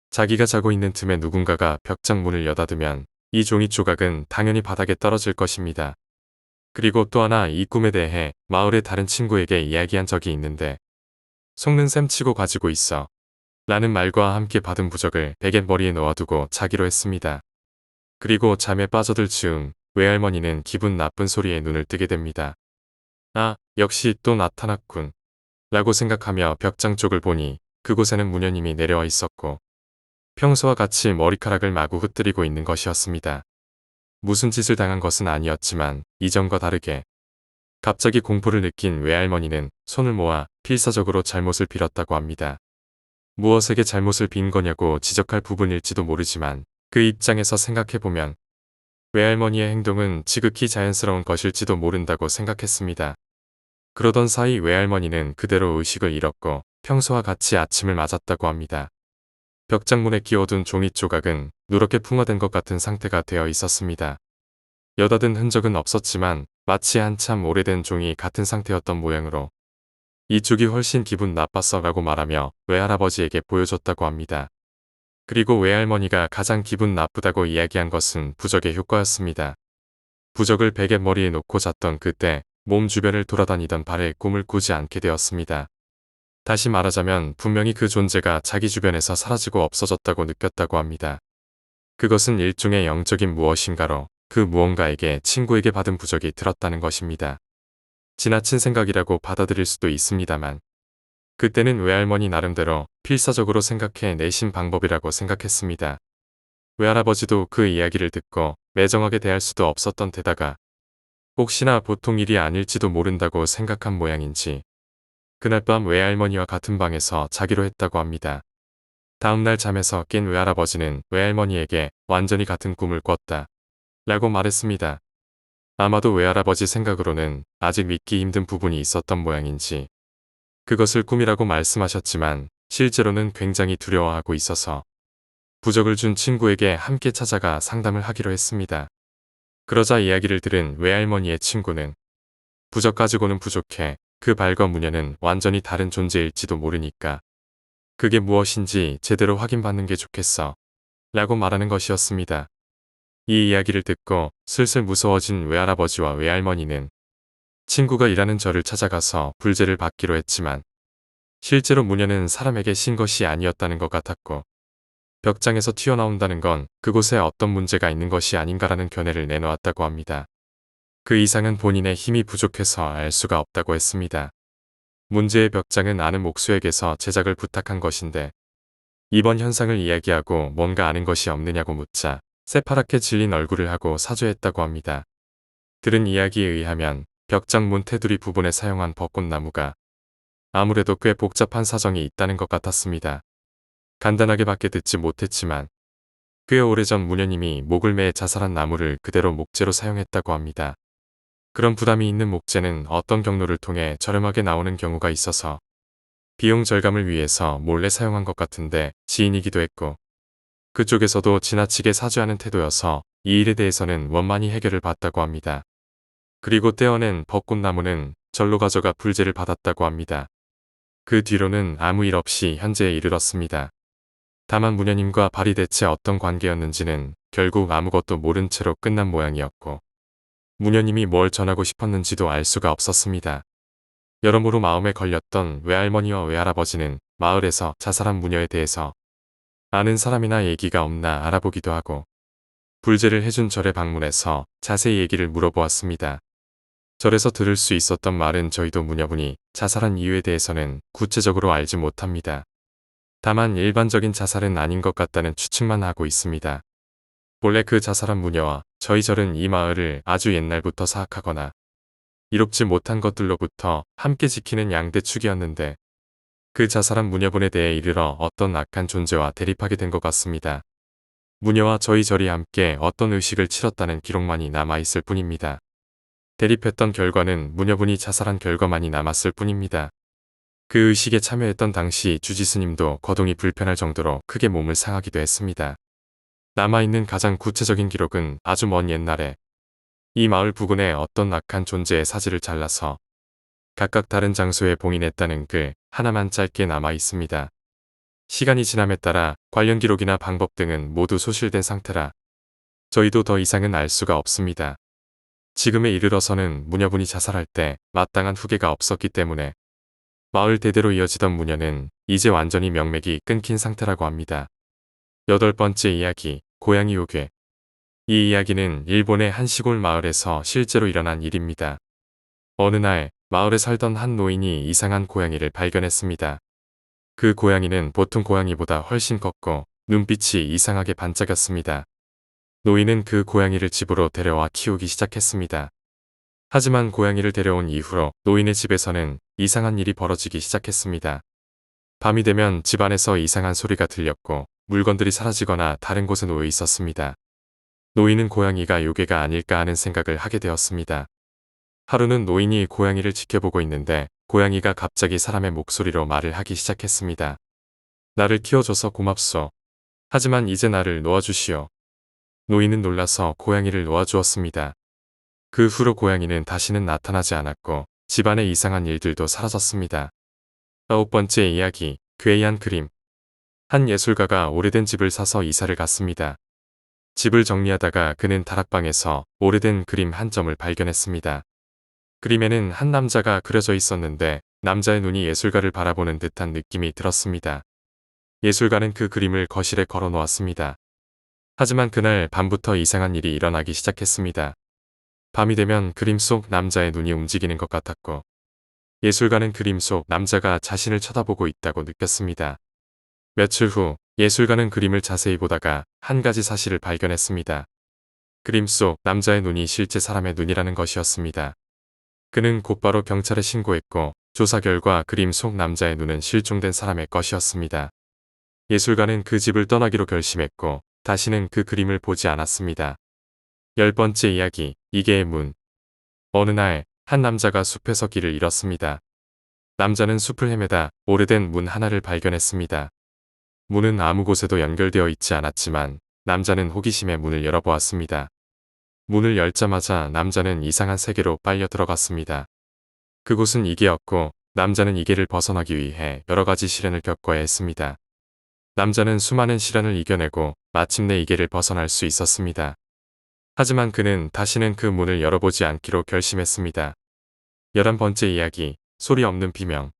자기가 자고 있는 틈에 누군가가 벽장문을 여닫으면 이 종이 조각은 당연히 바닥에 떨어질 것입니다. 그리고 또 하나 이 꿈에 대해 마을의 다른 친구에게 이야기한 적이 있는데 속는 셈 치고 가지고 있어 라는 말과 함께 받은 부적을 베갯머리에 놓아두고 자기로 했습니다. 그리고 잠에 빠져들 즈음 외할머니는 기분 나쁜 소리에 눈을 뜨게 됩니다. 아, 역시 또 나타났군 라고 생각하며 벽장 쪽을 보니 그곳에는 무녀님이 내려와 있었고 평소와 같이 머리카락을 마구 흩뜨리고 있는 것이었습니다. 무슨 짓을 당한 것은 아니었지만 이전과 다르게 갑자기 공포를 느낀 외할머니는 손을 모아 필사적으로 잘못을 빌었다고 합니다. 무엇에게 잘못을 빈 거냐고 지적할 부분일지도 모르지만 그 입장에서 생각해보면 외할머니의 행동은 지극히 자연스러운 것일지도 모른다고 생각했습니다. 그러던 사이 외할머니는 그대로 의식을 잃었고 평소와 같이 아침을 맞았다고 합니다. 벽장문에 끼워둔 종이 조각은 누렇게 풍화된 것 같은 상태가 되어 있었습니다. 여닫은 흔적은 없었지만 마치 한참 오래된 종이 같은 상태였던 모양으로 이쪽이 훨씬 기분 나빴어 라고 말하며 외할아버지에게 보여줬다고 합니다. 그리고 외할머니가 가장 기분 나쁘다고 이야기한 것은 부적의 효과였습니다. 부적을 베개 머리에 놓고 잤던 그때 몸 주변을 돌아다니던 발에 꿈을 꾸지 않게 되었습니다. 다시 말하자면 분명히 그 존재가 자기 주변에서 사라지고 없어졌다고 느꼈다고 합니다. 그것은 일종의 영적인 무엇인가로 그 무언가에게 친구에게 받은 부적이 들었다는 것입니다. 지나친 생각이라고 받아들일 수도 있습니다만 그때는 외할머니 나름대로 필사적으로 생각해 내신 방법이라고 생각했습니다. 외할아버지도 그 이야기를 듣고 매정하게 대할 수도 없었던 데다가 혹시나 보통 일이 아닐지도 모른다고 생각한 모양인지 그날 밤 외할머니와 같은 방에서 자기로 했다고 합니다. 다음날 잠에서 깬 외할아버지는 외할머니에게 완전히 같은 꿈을 꿨다 라고 말했습니다. 아마도 외할아버지 생각으로는 아직 믿기 힘든 부분이 있었던 모양인지 그것을 꿈이라고 말씀하셨지만 실제로는 굉장히 두려워하고 있어서 부적을 준 친구에게 함께 찾아가 상담을 하기로 했습니다. 그러자 이야기를 들은 외할머니의 친구는 부적 가지고는 부족해. 그 발과 무녀는 완전히 다른 존재일지도 모르니까 그게 무엇인지 제대로 확인받는 게 좋겠어 라고 말하는 것이었습니다. 이 이야기를 듣고 슬슬 무서워진 외할아버지와 외할머니는 친구가 일하는 절을 찾아가서 불제를 받기로 했지만 실제로 무녀는 사람에게 신 것이 아니었다는 것 같았고 벽장에서 튀어나온다는 건 그곳에 어떤 문제가 있는 것이 아닌가라는 견해를 내놓았다고 합니다. 그 이상은 본인의 힘이 부족해서 알 수가 없다고 했습니다. 문제의 벽장은 아는 목수에게서 제작을 부탁한 것인데 이번 현상을 이야기하고 뭔가 아는 것이 없느냐고 묻자 새파랗게 질린 얼굴을 하고 사죄했다고 합니다. 들은 이야기에 의하면 벽장 문 테두리 부분에 사용한 벚꽃나무가 아무래도 꽤 복잡한 사정이 있다는 것 같았습니다. 간단하게밖에 듣지 못했지만 꽤 오래전 무녀님이 목을 매 자살한 나무를 그대로 목재로 사용했다고 합니다. 그런 부담이 있는 목재는 어떤 경로를 통해 저렴하게 나오는 경우가 있어서 비용 절감을 위해서 몰래 사용한 것 같은데 지인이기도 했고 그쪽에서도 지나치게 사죄하는 태도여서 이 일에 대해서는 원만히 해결을 받았다고 합니다. 그리고 떼어낸 벚꽃나무는 절로 가져가 불제를 받았다고 합니다. 그 뒤로는 아무 일 없이 현재에 이르렀습니다. 다만 무녀님과 발이 대체 어떤 관계였는지는 결국 아무것도 모른 채로 끝난 모양이었고 무녀님이 뭘 전하고 싶었는지도 알 수가 없었습니다. 여러모로 마음에 걸렸던 외할머니와 외할아버지는 마을에서 자살한 무녀에 대해서 아는 사람이나 얘기가 없나 알아보기도 하고 불제를 해준 절에 방문해서 자세히 얘기를 물어보았습니다. 절에서 들을 수 있었던 말은 저희도 무녀분이 자살한 이유에 대해서는 구체적으로 알지 못합니다. 다만 일반적인 자살은 아닌 것 같다는 추측만 하고 있습니다. 본래 그 자살한 무녀와 저희 절은 이 마을을 아주 옛날부터 사악하거나 이롭지 못한 것들로부터 함께 지키는 양대축이었는데 그 자살한 무녀분에 대해 이르러 어떤 악한 존재와 대립하게 된 것 같습니다. 무녀와 저희 절이 함께 어떤 의식을 치렀다는 기록만이 남아있을 뿐입니다. 대립했던 결과는 무녀분이 자살한 결과만이 남았을 뿐입니다. 그 의식에 참여했던 당시 주지스님도 거동이 불편할 정도로 크게 몸을 상하기도 했습니다. 남아있는 가장 구체적인 기록은 아주 먼 옛날에 이 마을 부근에 어떤 악한 존재의 사지를 잘라서 각각 다른 장소에 봉인했다는 글 하나만 짧게 남아 있습니다. 시간이 지남에 따라 관련 기록이나 방법 등은 모두 소실된 상태라 저희도 더 이상은 알 수가 없습니다. 지금에 이르러서는 무녀분이 자살할 때 마땅한 후계가 없었기 때문에 마을 대대로 이어지던 무녀는 이제 완전히 명맥이 끊긴 상태라고 합니다. 8번째 이야기, 고양이 요괴. 이 이야기는 일본의 한 시골 마을에서 실제로 일어난 일입니다. 어느 날 마을에 살던 한 노인이 이상한 고양이를 발견했습니다. 그 고양이는 보통 고양이보다 훨씬 컸고 눈빛이 이상하게 반짝였습니다. 노인은 그 고양이를 집으로 데려와 키우기 시작했습니다. 하지만 고양이를 데려온 이후로 노인의 집에서는 이상한 일이 벌어지기 시작했습니다. 밤이 되면 집 안에서 이상한 소리가 들렸고 물건들이 사라지거나 다른 곳에 놓여 있었습니다. 노인은 고양이가 요괴가 아닐까 하는 생각을 하게 되었습니다. 하루는 노인이 고양이를 지켜보고 있는데 고양이가 갑자기 사람의 목소리로 말을 하기 시작했습니다. 나를 키워줘서 고맙소. 하지만 이제 나를 놓아주시오. 노인은 놀라서 고양이를 놓아주었습니다. 그 후로 고양이는 다시는 나타나지 않았고 집안의 이상한 일들도 사라졌습니다. 9번째 이야기, 괴이한 그림. 한 예술가가 오래된 집을 사서 이사를 갔습니다. 집을 정리하다가 그는 다락방에서 오래된 그림 한 점을 발견했습니다. 그림에는 한 남자가 그려져 있었는데 남자의 눈이 예술가를 바라보는 듯한 느낌이 들었습니다. 예술가는 그 그림을 거실에 걸어 놓았습니다. 하지만 그날 밤부터 이상한 일이 일어나기 시작했습니다. 밤이 되면 그림 속 남자의 눈이 움직이는 것 같았고 예술가는 그림 속 남자가 자신을 쳐다보고 있다고 느꼈습니다. 며칠 후 예술가는 그림을 자세히 보다가 한 가지 사실을 발견했습니다. 그림 속 남자의 눈이 실제 사람의 눈이라는 것이었습니다. 그는 곧바로 경찰에 신고했고 조사 결과 그림 속 남자의 눈은 실종된 사람의 것이었습니다. 예술가는 그 집을 떠나기로 결심했고 다시는 그 그림을 보지 않았습니다. 10번째 이야기, 이계의 문. 어느 날 한 남자가 숲에서 길을 잃었습니다. 남자는 숲을 헤매다 오래된 문 하나를 발견했습니다. 문은 아무 곳에도 연결되어 있지 않았지만 남자는 호기심에 문을 열어보았습니다. 문을 열자마자 남자는 이상한 세계로 빨려 들어갔습니다. 그곳은 이계였고 남자는 이계를 벗어나기 위해 여러 가지 시련을 겪어야 했습니다. 남자는 수많은 시련을 이겨내고 마침내 이계를 벗어날 수 있었습니다. 하지만 그는 다시는 그 문을 열어보지 않기로 결심했습니다. 11번째 이야기, 소리 없는 비명.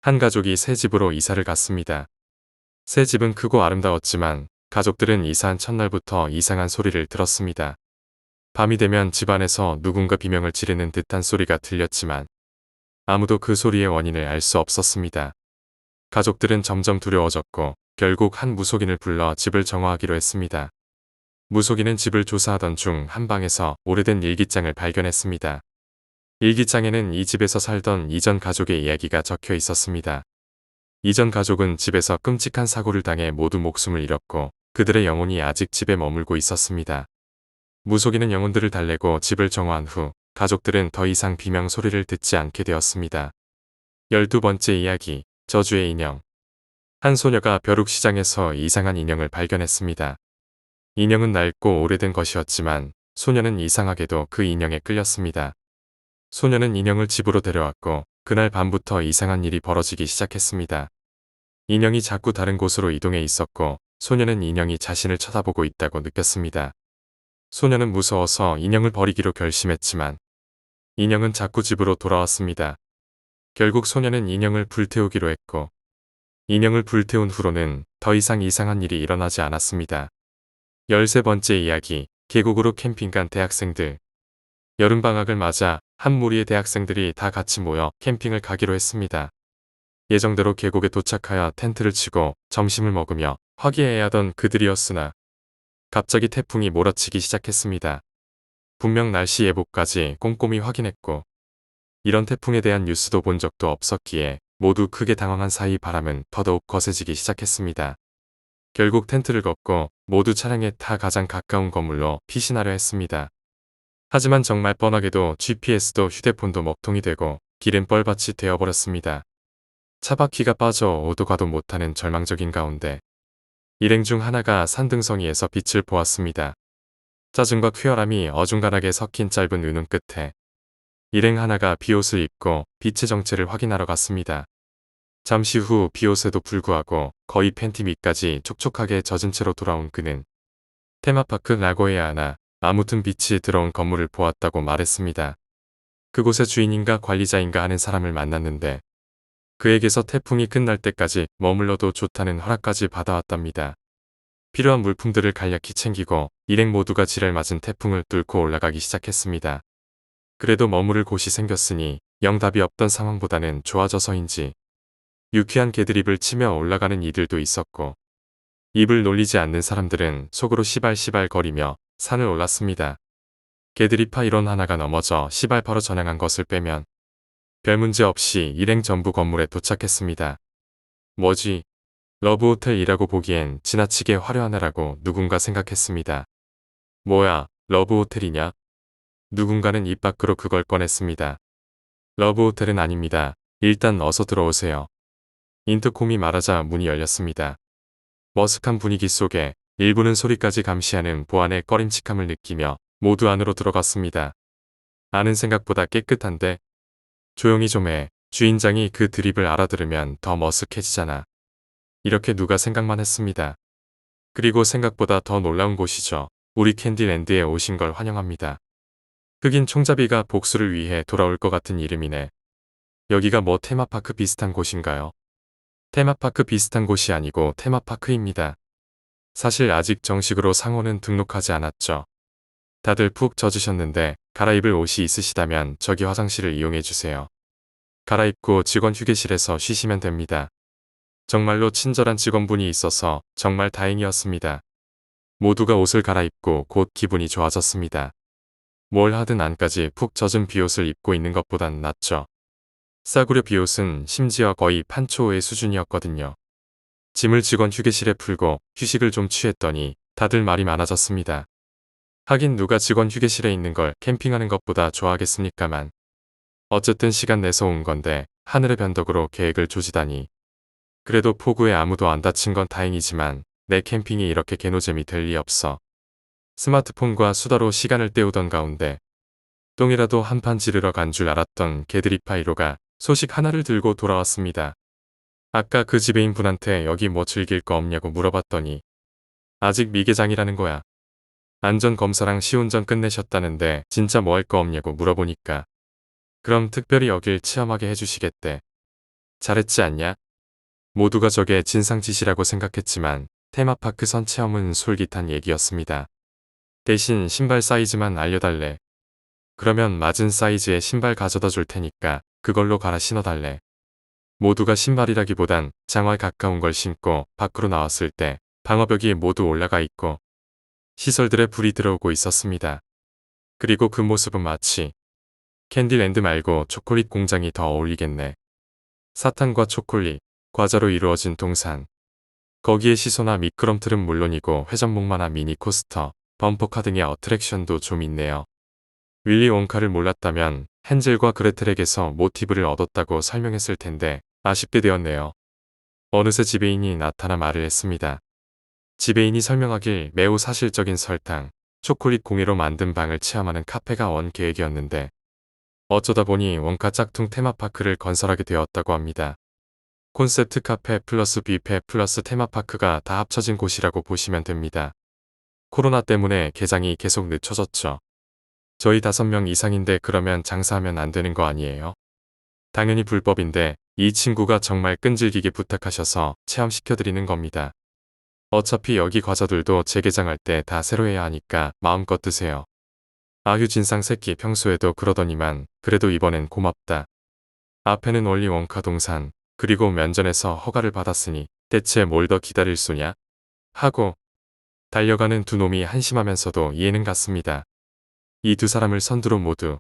한 가족이 새 집으로 이사를 갔습니다. 새 집은 크고 아름다웠지만 가족들은 이사한 첫날부터 이상한 소리를 들었습니다. 밤이 되면 집안에서 누군가 비명을 지르는 듯한 소리가 들렸지만 아무도 그 소리의 원인을 알 수 없었습니다. 가족들은 점점 두려워졌고 결국 한 무속인을 불러 집을 정화하기로 했습니다. 무속인은 집을 조사하던 중 한 방에서 오래된 일기장을 발견했습니다. 일기장에는 이 집에서 살던 이전 가족의 이야기가 적혀 있었습니다. 이전 가족은 집에서 끔찍한 사고를 당해 모두 목숨을 잃었고 그들의 영혼이 아직 집에 머물고 있었습니다. 무속인은 영혼들을 달래고 집을 정화한 후 가족들은 더 이상 비명 소리를 듣지 않게 되었습니다. 12번째 이야기, 저주의 인형. 한 소녀가 벼룩시장에서 이상한 인형을 발견했습니다. 인형은 낡고 오래된 것이었지만 소녀는 이상하게도 그 인형에 끌렸습니다. 소녀는 인형을 집으로 데려왔고 그날 밤부터 이상한 일이 벌어지기 시작했습니다. 인형이 자꾸 다른 곳으로 이동해 있었고 소녀는 인형이 자신을 쳐다보고 있다고 느꼈습니다. 소녀는 무서워서 인형을 버리기로 결심했지만 인형은 자꾸 집으로 돌아왔습니다. 결국 소녀는 인형을 불태우기로 했고 인형을 불태운 후로는 더 이상 이상한 일이 일어나지 않았습니다. 13번째 이야기, 계곡으로 캠핑 간 대학생들. 여름방학을 맞아 한 무리의 대학생들이 다 같이 모여 캠핑을 가기로 했습니다. 예정대로 계곡에 도착하여 텐트를 치고 점심을 먹으며 화기애애하던 그들이었으나 갑자기 태풍이 몰아치기 시작했습니다. 분명 날씨 예보까지 꼼꼼히 확인했고 이런 태풍에 대한 뉴스도 본 적도 없었기에 모두 크게 당황한 사이 바람은 더더욱 거세지기 시작했습니다. 결국 텐트를 걷고 모두 차량에 타 가장 가까운 건물로 피신하려 했습니다. 하지만 정말 뻔하게도 GPS도 휴대폰도 먹통이 되고 길은 뻘밭이 되어버렸습니다. 차바퀴가 빠져 오도 가도 못하는 절망적인 가운데 일행 중 하나가 산등성이에서 빛을 보았습니다. 짜증과 쾌활함이 어중간하게 섞인 짧은 은은 끝에 일행 하나가 비옷을 입고 빛의 정체를 확인하러 갔습니다. 잠시 후 비옷에도 불구하고 거의 팬티 밑까지 촉촉하게 젖은 채로 돌아온 그는 테마파크 라고에 하나 아무튼 빛이 들어온 건물을 보았다고 말했습니다. 그곳의 주인인가 관리자인가 하는 사람을 만났는데 그에게서 태풍이 끝날 때까지 머물러도 좋다는 허락까지 받아왔답니다. 필요한 물품들을 간략히 챙기고 일행 모두가 지랄 맞은 태풍을 뚫고 올라가기 시작했습니다. 그래도 머무를 곳이 생겼으니 영 답이 없던 상황보다는 좋아져서인지 유쾌한 개드립을 치며 올라가는 이들도 있었고 입을 놀리지 않는 사람들은 속으로 시발시발 거리며 산을 올랐습니다. 개드립파 일원 하나가 넘어져 시발파로 전향한 것을 빼면 별 문제 없이 일행 전부 건물에 도착했습니다. 뭐지? 러브호텔이라고 보기엔 지나치게 화려하네라고 누군가 생각했습니다. 뭐야, 러브호텔이냐? 누군가는 입 밖으로 그걸 꺼냈습니다. 러브호텔은 아닙니다. 일단 어서 들어오세요. 인터콤이 말하자 문이 열렸습니다. 머쓱한 분위기 속에 일부는 소리까지 감시하는 보안의 꺼림칙함을 느끼며 모두 안으로 들어갔습니다. 안은 생각보다 깨끗한데? 조용히 좀 해. 주인장이 그 드립을 알아들으면 더 머쓱해지잖아. 이렇게 누가 생각만 했습니다. 그리고 생각보다 더 놀라운 곳이죠. 우리 캔디랜드에 오신 걸 환영합니다. 흑인 총잡이가 복수를 위해 돌아올 것 같은 이름이네. 여기가 뭐 테마파크 비슷한 곳인가요? 테마파크 비슷한 곳이 아니고 테마파크입니다. 사실 아직 정식으로 상호는 등록하지 않았죠. 다들 푹 젖으셨는데 갈아입을 옷이 있으시다면 저기 화장실을 이용해 주세요. 갈아입고 직원 휴게실에서 쉬시면 됩니다. 정말로 친절한 직원분이 있어서 정말 다행이었습니다. 모두가 옷을 갈아입고 곧 기분이 좋아졌습니다. 뭘 하든 안까지 푹 젖은 비옷을 입고 있는 것보단 낫죠. 싸구려 비옷은 심지어 거의 판초의 수준이었거든요. 짐을 직원 휴게실에 풀고 휴식을 좀 취했더니 다들 말이 많아졌습니다. 하긴 누가 직원 휴게실에 있는 걸 캠핑하는 것보다 좋아하겠습니까만. 어쨌든 시간 내서 온 건데 하늘의 변덕으로 계획을 조지다니. 그래도 폭우에 아무도 안 다친 건 다행이지만 내 캠핑이 이렇게 개노잼이 될 리 없어. 스마트폰과 수다로 시간을 때우던 가운데 똥이라도 한 판 지르러 간 줄 알았던 개드리파이로가 소식 하나를 들고 돌아왔습니다. 아까 그 지배인 분한테 여기 뭐 즐길 거 없냐고 물어봤더니 아직 미개장이라는 거야. 안전검사랑 시운전 끝내셨다는데 진짜 뭐 할 거 없냐고 물어보니까 그럼 특별히 여길 체험하게 해주시겠대. 잘했지 않냐? 모두가 저게 진상짓이라고 생각했지만 테마파크 선 체험은 솔깃한 얘기였습니다. 대신 신발 사이즈만 알려달래. 그러면 맞은 사이즈의 신발 가져다 줄 테니까 그걸로 갈아 신어달래. 모두가 신발이라기보단 장화에 가까운 걸 신고 밖으로 나왔을 때 방어벽이 모두 올라가 있고 시설들에 불이 들어오고 있었습니다. 그리고 그 모습은 마치 캔디랜드 말고 초콜릿 공장이 더 어울리겠네. 사탕과 초콜릿, 과자로 이루어진 동산. 거기에 시소나 미끄럼틀은 물론이고 회전목마나 미니 코스터, 범퍼카 등의 어트랙션도 좀 있네요. 윌리 원카를 몰랐다면 헨젤과 그레텔에게서 모티브를 얻었다고 설명했을 텐데 아쉽게 되었네요. 어느새 지배인이 나타나 말을 했습니다. 지배인이 설명하길 매우 사실적인 설탕, 초콜릿 공예로 만든 방을 체험하는 카페가 원 계획이었는데 어쩌다 보니 원카 짝퉁 테마파크를 건설하게 되었다고 합니다. 콘셉트 카페 플러스 뷔페 플러스 테마파크가 다 합쳐진 곳이라고 보시면 됩니다. 코로나 때문에 개장이 계속 늦춰졌죠. 저희 5명 이상인데 그러면 장사하면 안 되는 거 아니에요? 당연히 불법인데 이 친구가 정말 끈질기게 부탁하셔서 체험시켜드리는 겁니다. 어차피 여기 과자들도 재개장할 때 다 새로 해야 하니까 마음껏 드세요. 아휴 진상 새끼 평소에도 그러더니만 그래도 이번엔 고맙다. 앞에는 원리 원카 동산 그리고 면전에서 허가를 받았으니 대체 뭘 더 기다릴 소냐? 하고 달려가는 두 놈이 한심하면서도 이해는 갔습니다. 이 두 사람을 선두로 모두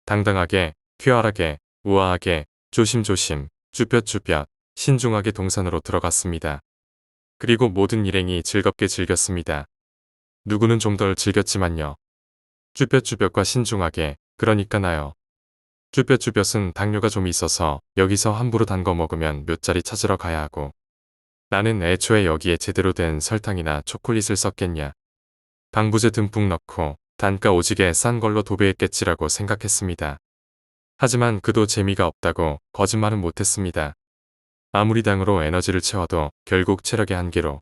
당당하게, 쾌활하게, 우아하게, 조심조심, 쭈뼛쭈뼛, 신중하게 동산으로 들어갔습니다. 그리고 모든 일행이 즐겁게 즐겼습니다. 누구는 좀 덜 즐겼지만요. 쭈뼛쭈뼛과 신중하게, 그러니까 나요. 쭈뼛쭈뼛은 당뇨가 좀 있어서 여기서 함부로 단 거 먹으면 몇 자리 찾으러 가야 하고 나는 애초에 여기에 제대로 된 설탕이나 초콜릿을 썼겠냐. 방부제 듬뿍 넣고 단가 오지게 싼 걸로 도배했겠지라고 생각했습니다. 하지만 그도 재미가 없다고 거짓말은 못했습니다. 아무리 당으로 에너지를 채워도 결국 체력의 한계로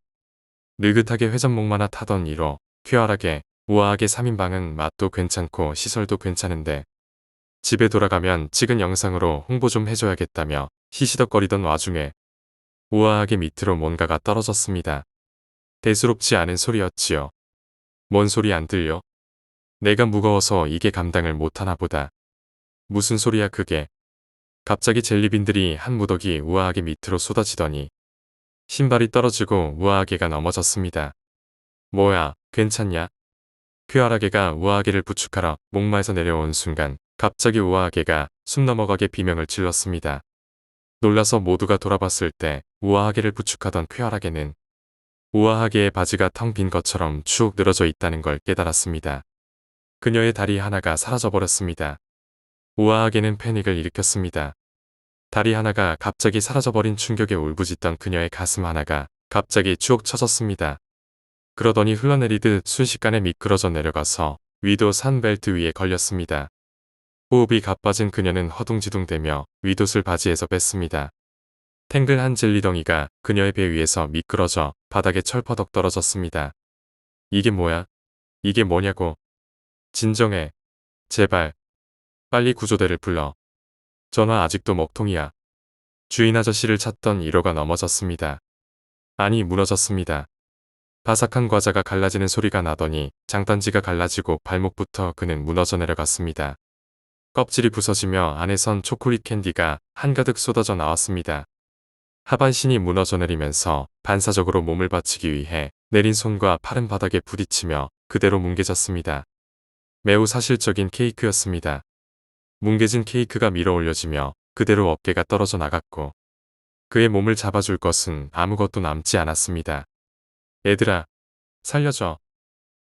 느긋하게 회전목마나 타던 이로 쾌활하게 우아하게 3인방은 맛도 괜찮고 시설도 괜찮은데 집에 돌아가면 찍은 영상으로 홍보 좀 해줘야겠다며 시시덕거리던 와중에 우아하게 밑으로 뭔가가 떨어졌습니다. 대수롭지 않은 소리였지요. 뭔 소리 안 들려? 내가 무거워서 이게 감당을 못하나 보다. 무슨 소리야 그게. 갑자기 젤리빈들이 한 무더기 우아하게 밑으로 쏟아지더니 신발이 떨어지고 우아하게가 넘어졌습니다. 뭐야, 괜찮냐? 쾌활하게가 우아하게를 부축하러 목마에서 내려온 순간 갑자기 우아하게가 숨 넘어가게 비명을 질렀습니다. 놀라서 모두가 돌아봤을 때 우아하게를 부축하던 쾌활하게는 우아하게의 바지가 텅 빈 것처럼 축 늘어져 있다는 걸 깨달았습니다. 그녀의 다리 하나가 사라져버렸습니다. 우아하게는 패닉을 일으켰습니다. 다리 하나가 갑자기 사라져버린 충격에 울부짖던 그녀의 가슴 하나가 갑자기 쭉 처졌습니다. 그러더니 흘러내리듯 순식간에 미끄러져 내려가서 위도 산벨트 위에 걸렸습니다. 호흡이 가빠진 그녀는 허둥지둥대며 윗옷을 바지에서 뺐습니다. 탱글한 젤리덩이가 그녀의 배 위에서 미끄러져 바닥에 철퍼덕 떨어졌습니다. 이게 뭐야? 이게 뭐냐고. 진정해. 제발. 빨리 구조대를 불러. 전화 아직도 먹통이야. 주인 아저씨를 찾던 1호가 넘어졌습니다. 아니 무너졌습니다. 바삭한 과자가 갈라지는 소리가 나더니 장단지가 갈라지고 발목부터 그는 무너져 내려갔습니다. 껍질이 부서지며 안에선 초콜릿 캔디가 한가득 쏟아져 나왔습니다. 하반신이 무너져 내리면서 반사적으로 몸을 받치기 위해 내린 손과 팔은 바닥에 부딪히며 그대로 뭉개졌습니다. 매우 사실적인 케이크였습니다. 뭉개진 케이크가 밀어 올려지며 그대로 어깨가 떨어져 나갔고 그의 몸을 잡아줄 것은 아무것도 남지 않았습니다. 얘들아, 살려줘.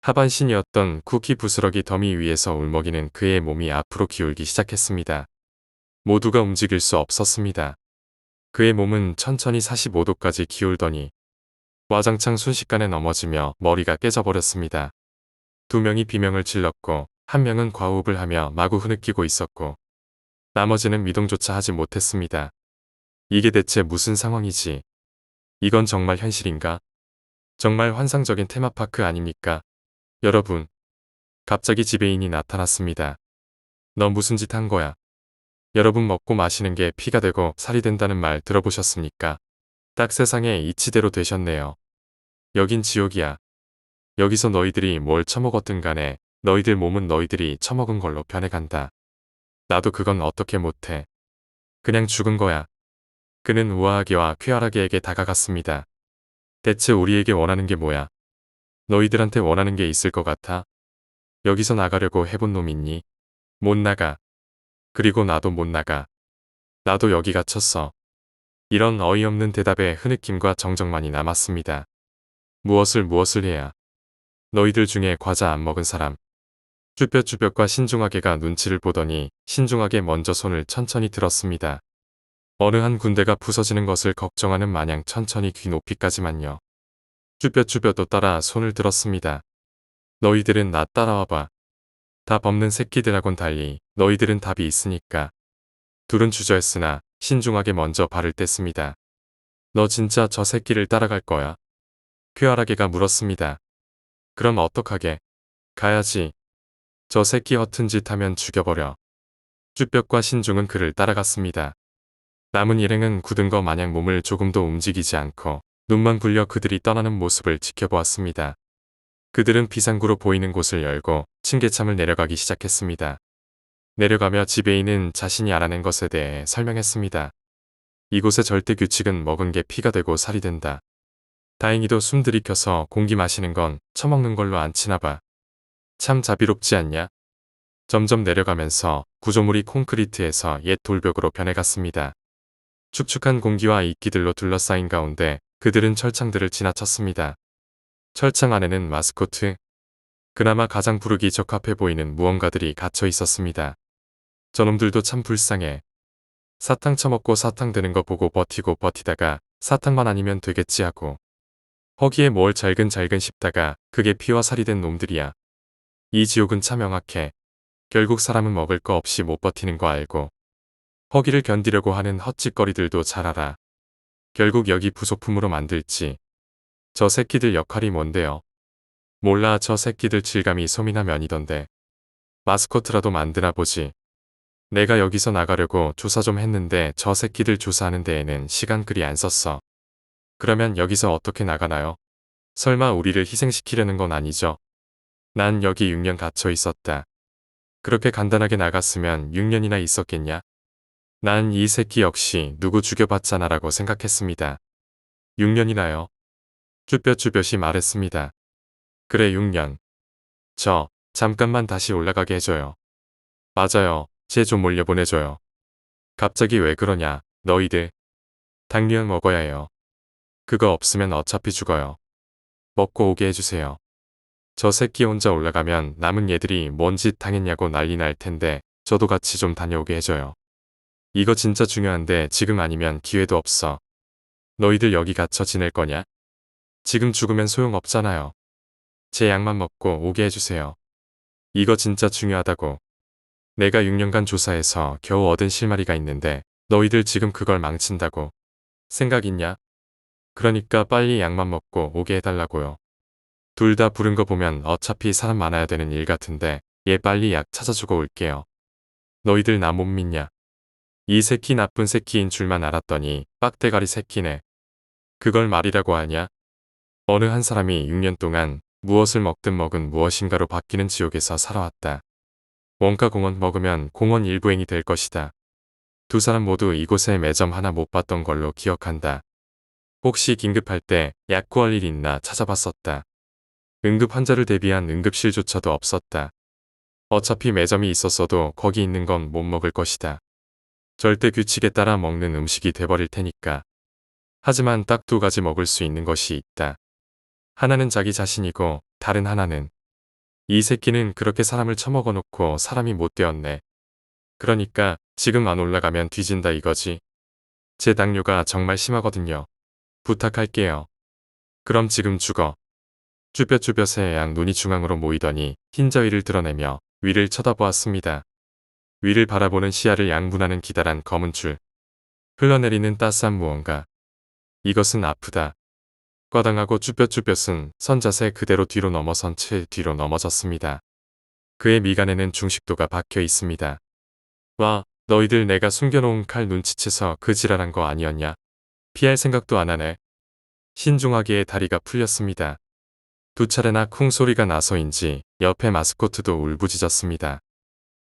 하반신이었던 쿠키 부스러기 더미 위에서 울먹이는 그의 몸이 앞으로 기울기 시작했습니다. 모두가 움직일 수 없었습니다. 그의 몸은 천천히 45도까지 기울더니 와장창 순식간에 넘어지며 머리가 깨져버렸습니다. 2명이 비명을 질렀고 1명은 과호흡을 하며 마구 흐느끼고 있었고 나머지는 미동조차 하지 못했습니다. 이게 대체 무슨 상황이지? 이건 정말 현실인가? 정말 환상적인 테마파크 아닙니까? 여러분, 갑자기 지배인이 나타났습니다. 너 무슨 짓 한 거야? 여러분 먹고 마시는 게 피가 되고 살이 된다는 말 들어보셨습니까? 딱 세상에 이치대로 되셨네요. 여긴 지옥이야. 여기서 너희들이 뭘 처먹었든 간에 너희들 몸은 너희들이 처먹은 걸로 변해간다. 나도 그건 어떻게 못해. 그냥 죽은 거야. 그는 우아하게와 쾌활하게에게 다가갔습니다. 대체 우리에게 원하는 게 뭐야? 너희들한테 원하는 게 있을 것 같아? 여기서 나가려고 해본 놈 있니? 못 나가. 그리고 나도 못 나가. 나도 여기 갇혔어. 이런 어이없는 대답에 흐느낌과 정적만이 남았습니다. 무엇을 해야. 너희들 중에 과자 안 먹은 사람. 쭈뼛쭈뼛과 신중하게가 눈치를 보더니 신중하게 먼저 손을 천천히 들었습니다. 어느 한 군데가 부서지는 것을 걱정하는 마냥 천천히 귀 높이까지만요. 쭈뼛쭈뼛도 따라 손을 들었습니다. 너희들은 나 따라와봐. 다 법는 새끼들하곤 달리 너희들은 답이 있으니까. 둘은 주저했으나 신중하게 먼저 발을 뗐습니다. 너 진짜 저 새끼를 따라갈 거야? 쾌활하게가 물었습니다. 그럼 어떡하게? 가야지. 저 새끼 허튼 짓 하면 죽여버려. 쭈뼛과 신중은 그를 따라갔습니다. 남은 일행은 굳은 거 마냥 몸을 조금도 움직이지 않고 눈만 굴려 그들이 떠나는 모습을 지켜보았습니다. 그들은 비상구로 보이는 곳을 열고 층계참을 내려가기 시작했습니다. 내려가며 지배인은 자신이 알아낸 것에 대해 설명했습니다. 이곳의 절대 규칙은 먹은 게 피가 되고 살이 된다. 다행히도 숨 들이켜서 공기 마시는 건 처먹는 걸로 안 치나 봐. 참 자비롭지 않냐? 점점 내려가면서 구조물이 콘크리트에서 옛 돌벽으로 변해갔습니다. 축축한 공기와 이끼들로 둘러싸인 가운데 그들은 철창들을 지나쳤습니다. 철창 안에는 마스코트, 그나마 가장 부르기 적합해 보이는 무언가들이 갇혀 있었습니다. 저놈들도 참 불쌍해. 사탕 처먹고 사탕 되는 거 보고 버티고 버티다가 사탕만 아니면 되겠지 하고 허기에 뭘 잘근잘근 씹다가 그게 피와 살이 된 놈들이야. 이 지옥은 참 명확해. 결국 사람은 먹을 거 없이 못 버티는 거 알고 허기를 견디려고 하는 헛짓거리들도 잘 알아. 결국 여기 부속품으로 만들지. 저 새끼들 역할이 뭔데요? 몰라. 저 새끼들 질감이 솜이나 면이던데. 마스코트라도 만드나 보지. 내가 여기서 나가려고 조사 좀 했는데 저 새끼들 조사하는 데에는 시간 그리 안 썼어. 그러면 여기서 어떻게 나가나요? 설마 우리를 희생시키려는 건 아니죠? 난 여기 6년 갇혀 있었다. 그렇게 간단하게 나갔으면 6년이나 있었겠냐? 난 이 새끼 역시 누구 죽여봤잖아라고 생각했습니다. 6년이나요? 쭈뼛쭈뼛이 말했습니다. 그래 6년. 잠깐만 다시 올라가게 해줘요. 맞아요. 쟤 좀 올려보내줘요. 갑자기 왜 그러냐, 너희들. 당뇨약 먹어야 해요. 그거 없으면 어차피 죽어요. 먹고 오게 해주세요. 저 새끼 혼자 올라가면 남은 얘들이 뭔 짓 당했냐고 난리 날 텐데 저도 같이 좀 다녀오게 해줘요. 이거 진짜 중요한데 지금 아니면 기회도 없어. 너희들 여기 갇혀 지낼 거냐? 지금 죽으면 소용없잖아요. 제 약만 먹고 오게 해주세요. 이거 진짜 중요하다고. 내가 6년간 조사해서 겨우 얻은 실마리가 있는데 너희들 지금 그걸 망친다고. 생각 있냐? 그러니까 빨리 약만 먹고 오게 해달라고요. 둘 다 부른 거 보면 어차피 사람 많아야 되는 일 같은데 얘 빨리 약 찾아주고 올게요. 너희들 나 못 믿냐? 이 새끼 나쁜 새끼인 줄만 알았더니 빡대가리 새끼네. 그걸 말이라고 하냐? 어느 한 사람이 6년 동안 무엇을 먹든 먹은 무엇인가로 바뀌는 지옥에서 살아왔다. 원가 공원 먹으면 공원 일부행이 될 것이다. 두 사람 모두 이곳에 매점 하나 못 봤던 걸로 기억한다. 혹시 긴급할 때 약 구할 일 있나 찾아봤었다. 응급 환자를 대비한 응급실조차도 없었다. 어차피 매점이 있었어도 거기 있는 건 못 먹을 것이다. 절대 규칙에 따라 먹는 음식이 돼버릴 테니까. 하지만 딱 두 가지 먹을 수 있는 것이 있다. 하나는 자기 자신이고 다른 하나는 이 새끼는 그렇게 사람을 처먹어 놓고 사람이 못 되었네. 그러니까 지금 안 올라가면 뒤진다 이거지. 제 당뇨가 정말 심하거든요. 부탁할게요. 그럼 지금 죽어. 쭈뼛쭈뼛에 양 눈이 중앙으로 모이더니 흰자 위를 드러내며 위를 쳐다보았습니다. 위를 바라보는 시야를 양분하는 기다란 검은 줄. 흘러내리는 따스한 무언가. 이것은 아프다. 꽈당하고 쭈뼛쭈뼛은 선자세 그대로 뒤로 넘어선 채 뒤로 넘어졌습니다. 그의 미간에는 중식도가 박혀 있습니다. 와, 너희들 내가 숨겨놓은 칼 눈치채서 그 지랄한 거 아니었냐? 피할 생각도 안 하네. 신중하게 다리가 풀렸습니다. 두 차례나 쿵 소리가 나서인지 옆에 마스코트도 울부짖었습니다.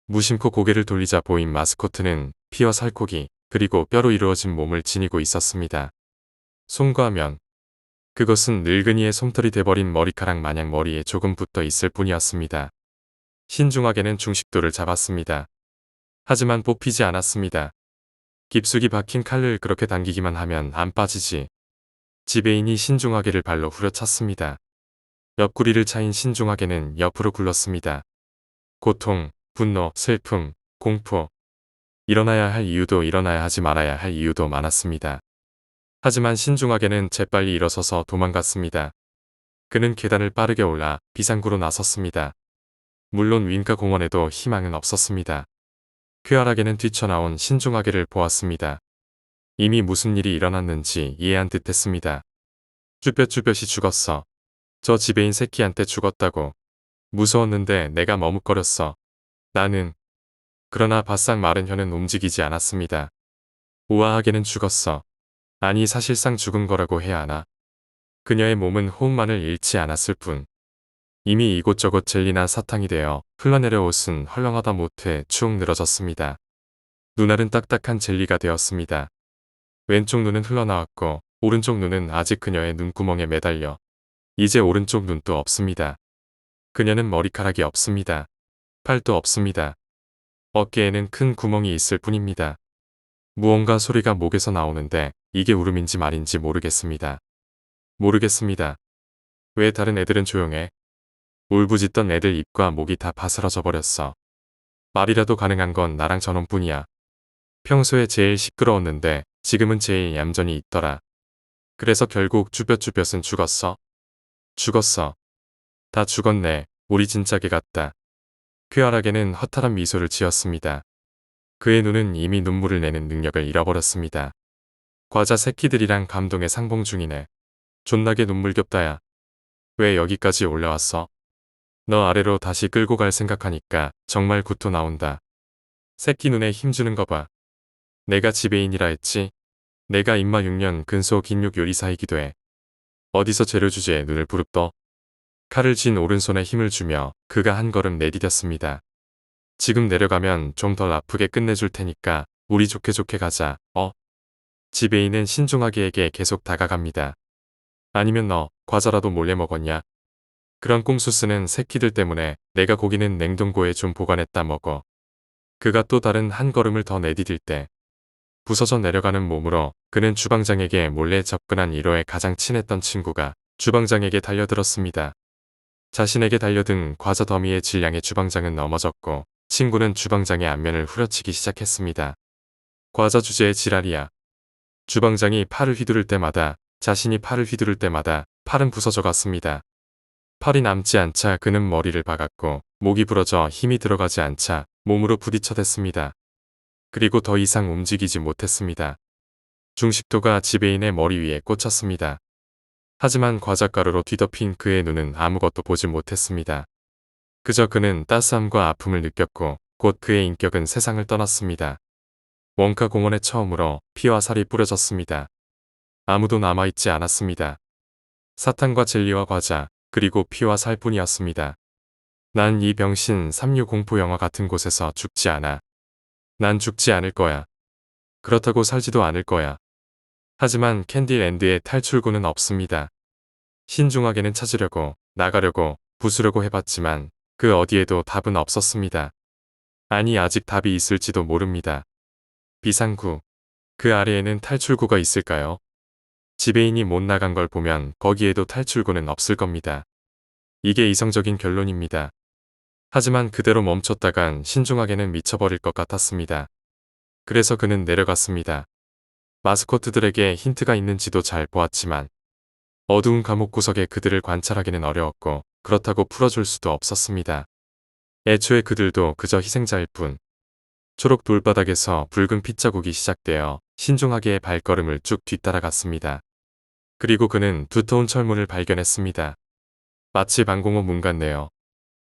무심코 고개를 돌리자 보인 마스코트는 피와 살코기 그리고 뼈로 이루어진 몸을 지니고 있었습니다. 손과 면. 그것은 늙은이의 솜털이 돼버린 머리카락 마냥 머리에 조금 붙어 있을 뿐이었습니다. 신중하게는 중식도를 잡았습니다. 하지만 뽑히지 않았습니다. 깊숙이 박힌 칼을 그렇게 당기기만 하면 안 빠지지. 지배인이 신중하게를 발로 후려찼습니다. 옆구리를 차인 신중하게는 옆으로 굴렀습니다. 고통, 분노, 슬픔, 공포. 일어나야 할 이유도 일어나야 하지 말아야 할 이유도 많았습니다. 하지만 신중하게는 재빨리 일어서서 도망갔습니다. 그는 계단을 빠르게 올라 비상구로 나섰습니다. 물론 윈가 공원에도 희망은 없었습니다. 쾌활하게는 뛰쳐나온 신중하게를 보았습니다. 이미 무슨 일이 일어났는지 이해한 듯 했습니다. 쭈뼛쭈뼛이 죽었어. 저 지배인 새끼한테 죽었다고. 무서웠는데 내가 머뭇거렸어. 나는. 그러나 바싹 마른 혀는 움직이지 않았습니다. 우아하게는 죽었어. 아니 사실상 죽은 거라고 해야 하나. 그녀의 몸은 호흡만을 잃지 않았을 뿐. 이미 이곳저곳 젤리나 사탕이 되어 흘러내려 옷은 헐렁하다 못해 축 늘어졌습니다. 눈알은 딱딱한 젤리가 되었습니다. 왼쪽 눈은 흘러나왔고 오른쪽 눈은 아직 그녀의 눈구멍에 매달려. 이제 오른쪽 눈도 없습니다. 그녀는 머리카락이 없습니다. 팔도 없습니다. 어깨에는 큰 구멍이 있을 뿐입니다. 무언가 소리가 목에서 나오는데 이게 울음인지 말인지 모르겠습니다. 모르겠습니다. 왜 다른 애들은 조용해? 울부짖던 애들 입과 목이 다 바스러져 버렸어. 말이라도 가능한 건 나랑 저놈뿐이야. 평소에 제일 시끄러웠는데 지금은 제일 얌전히 있더라. 그래서 결국 쭈뼛쭈뼛은 죽었어. 죽었어. 다 죽었네. 우리 진짜 개 같다. 쾌활하게는 허탈한 미소를 지었습니다. 그의 눈은 이미 눈물을 내는 능력을 잃어버렸습니다. 과자 새끼들이랑 감동에 상봉 중이네. 존나게 눈물겹다야. 왜 여기까지 올라왔어? 너 아래로 다시 끌고 갈 생각하니까 정말 구토 나온다. 새끼 눈에 힘주는 거 봐. 내가 지배인이라 했지? 내가 임마 6년 근소 긴육 요리사이기도 해. 어디서 재료 주제에 눈을 부릅떠? 칼을 쥔 오른손에 힘을 주며 그가 한 걸음 내디뎠습니다. 지금 내려가면 좀 덜 아프게 끝내줄 테니까 우리 좋게 좋게 가자. 지배인은 신중하게에게 계속 다가갑니다. 아니면 너 과자라도 몰래 먹었냐? 그런 꼼수 쓰는 새끼들 때문에 내가 고기는 냉동고에 좀 보관했다 먹어. 그가 또 다른 한 걸음을 더 내디딜 때 부서져 내려가는 몸으로 그는 주방장에게 몰래 접근한 1호에 가장 친했던 친구가 주방장에게 달려들었습니다. 자신에게 달려든 과자 더미의 질량에 주방장은 넘어졌고 친구는 주방장의 안면을 후려치기 시작했습니다. 과자 주제의 지랄이야. 주방장이 팔을 휘두를 때마다 자신이 팔을 휘두를 때마다 팔은 부서져 갔습니다. 팔이 남지 않자 그는 머리를 박았고 목이 부러져 힘이 들어가지 않자 몸으로 부딪혀댔습니다. 그리고 더 이상 움직이지 못했습니다. 중식도가 지배인의 머리 위에 꽂혔습니다. 하지만 과자가루로 뒤덮인 그의 눈은 아무것도 보지 못했습니다. 그저 그는 따스함과 아픔을 느꼈고 곧 그의 인격은 세상을 떠났습니다. 원카 공원에 처음으로 피와 살이 뿌려졌습니다. 아무도 남아있지 않았습니다. 사탕과 젤리와 과자, 그리고 피와 살뿐이었습니다. 난 이 병신 36 공포 영화 같은 곳에서 죽지 않아. 난 죽지 않을 거야. 그렇다고 살지도 않을 거야. 하지만 캔디랜드에 탈출구는 없습니다. 신중하게는 찾으려고, 나가려고, 부수려고 해봤지만 그 어디에도 답은 없었습니다. 아니 아직 답이 있을지도 모릅니다. 비상구. 그 아래에는 탈출구가 있을까요? 지배인이 못 나간 걸 보면 거기에도 탈출구는 없을 겁니다. 이게 이성적인 결론입니다. 하지만 그대로 멈췄다간 신중하게는 미쳐버릴 것 같았습니다. 그래서 그는 내려갔습니다. 마스코트들에게 힌트가 있는지도 잘 보았지만 어두운 감옥 구석에 그들을 관찰하기는 어려웠고 그렇다고 풀어줄 수도 없었습니다. 애초에 그들도 그저 희생자일 뿐. 초록 돌바닥에서 붉은 핏자국이 시작되어 신중하게 발걸음을 쭉 뒤따라갔습니다. 그리고 그는 두터운 철문을 발견했습니다. 마치 방공호 문 같네요.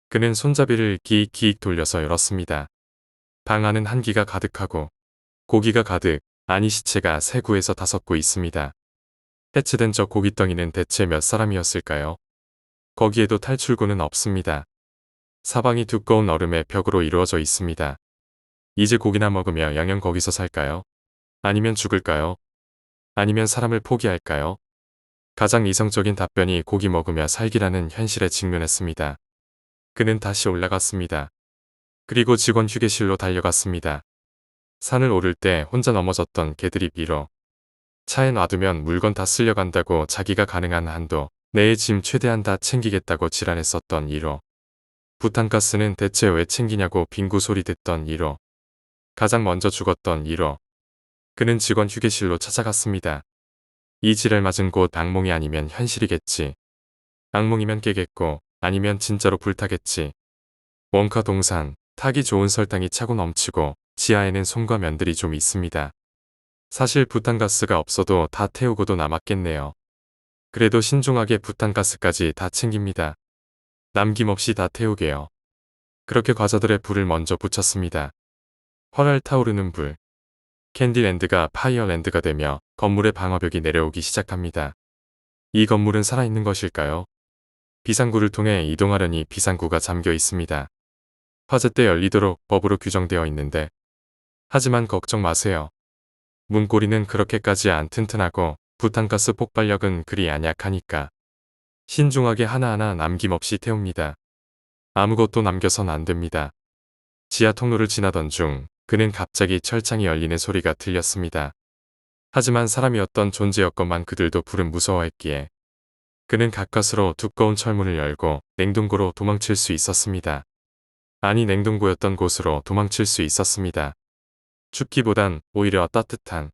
그는 손잡이를 기익기익 돌려서 열었습니다. 방 안은 한기가 가득하고 고기가 가득, 아니 시체가 3구에서 5구 있습니다. 해체된 저 고깃덩이는 대체 몇 사람이었을까요? 거기에도 탈출구는 없습니다. 사방이 두꺼운 얼음의 벽으로 이루어져 있습니다. 이제 고기나 먹으며 영영 거기서 살까요? 아니면 죽을까요? 아니면 사람을 포기할까요? 가장 이성적인 답변이 고기 먹으며 살기라는 현실에 직면했습니다. 그는 다시 올라갔습니다. 그리고 직원 휴게실로 달려갔습니다. 산을 오를 때 혼자 넘어졌던 개들이 위로. 차에 놔두면 물건 다 쓸려간다고 자기가 가능한 한도 내의 짐 최대한 다 챙기겠다고 지랄했었던 1호. 부탄가스는 대체 왜 챙기냐고 빙구 소리 듣던 1호. 가장 먼저 죽었던 1호. 그는 직원 휴게실로 찾아갔습니다. 이 지랄 맞은 곳 악몽이 아니면 현실이겠지. 악몽이면 깨겠고 아니면 진짜로 불타겠지. 원카 동산, 타기 좋은 설탕이 차고 넘치고 지하에는 솜과 면들이 좀 있습니다. 사실 부탄가스가 없어도 다 태우고도 남았겠네요. 그래도 신중하게 부탄가스까지 다 챙깁니다. 남김없이 다 태우게요. 그렇게 과자들의 불을 먼저 붙였습니다. 활활 타오르는 불. 캔디랜드가 파이어랜드가 되며 건물의 방어벽이 내려오기 시작합니다. 이 건물은 살아있는 것일까요? 비상구를 통해 이동하려니 비상구가 잠겨 있습니다. 화재 때 열리도록 법으로 규정되어 있는데. 하지만 걱정 마세요. 문고리는 그렇게까지 안 튼튼하고 부탄가스 폭발력은 그리 안 약하니까. 신중하게 하나하나 남김없이 태웁니다. 아무것도 남겨선 안 됩니다. 지하 통로를 지나던 중 그는 갑자기 철창이 열리는 소리가 들렸습니다. 하지만 사람이었던 존재였건만 그들도 불은 무서워했기에 그는 가까스로 두꺼운 철문을 열고 냉동고로 도망칠 수 있었습니다. 아니 냉동고였던 곳으로 도망칠 수 있었습니다. 춥기보단 오히려 따뜻한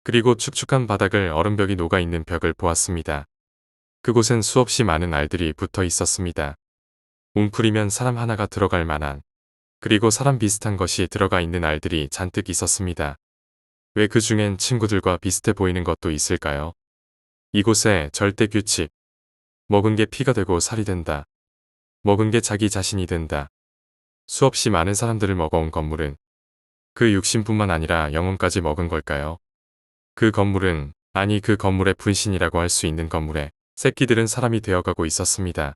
그리고 축축한 바닥을 얼음벽이 녹아있는 벽을 보았습니다. 그곳엔 수없이 많은 알들이 붙어 있었습니다. 웅크리면 사람 하나가 들어갈 만한 그리고 사람 비슷한 것이 들어가 있는 알들이 잔뜩 있었습니다. 왜 그 중엔 친구들과 비슷해 보이는 것도 있을까요? 이곳에 절대 규칙. 먹은 게 피가 되고 살이 된다. 먹은 게 자기 자신이 된다. 수없이 많은 사람들을 먹어온 건물은 그 육신뿐만 아니라 영혼까지 먹은 걸까요? 그 건물은 아니 그 건물의 분신이라고 할 수 있는 건물에 새끼들은 사람이 되어가고 있었습니다.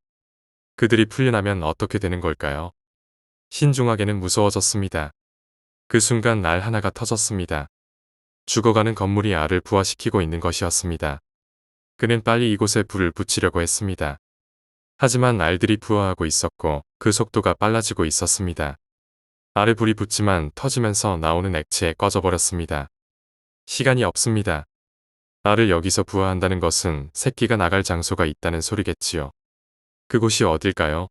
그들이 풀려나면 어떻게 되는 걸까요? 신중하게는 무서워졌습니다. 그 순간 알 하나가 터졌습니다. 죽어가는 건물이 알을 부화시키고 있는 것이었습니다. 그는 빨리 이곳에 불을 붙이려고 했습니다. 하지만 알들이 부화하고 있었고 그 속도가 빨라지고 있었습니다. 알에 불이 붙지만 터지면서 나오는 액체에 꺼져버렸습니다. 시간이 없습니다. 알을 여기서 부화한다는 것은 새끼가 나갈 장소가 있다는 소리겠지요. 그곳이 어딜까요?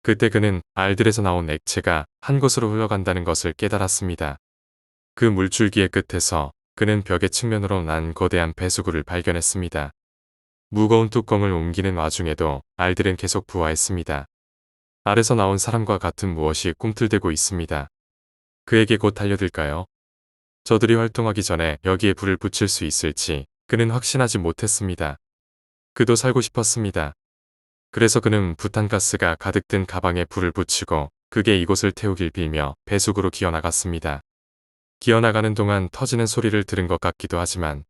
그때 그는 알들에서 나온 액체가 한 곳으로 흘러간다는 것을 깨달았습니다. 그 물줄기의 끝에서 그는 벽의 측면으로 난 거대한 배수구를 발견했습니다. 무거운 뚜껑을 옮기는 와중에도 알들은 계속 부화했습니다. 알에서 나온 사람과 같은 무엇이 꿈틀대고 있습니다. 그에게 곧 달려들까요? 저들이 활동하기 전에 여기에 불을 붙일 수 있을지 그는 확신하지 못했습니다. 그도 살고 싶었습니다. 그래서 그는 부탄가스가 가득 든 가방에 불을 붙이고 그게 이곳을 태우길 빌며 배숙으로 기어나갔습니다. 기어나가는 동안 터지는 소리를 들은 것 같기도 하지만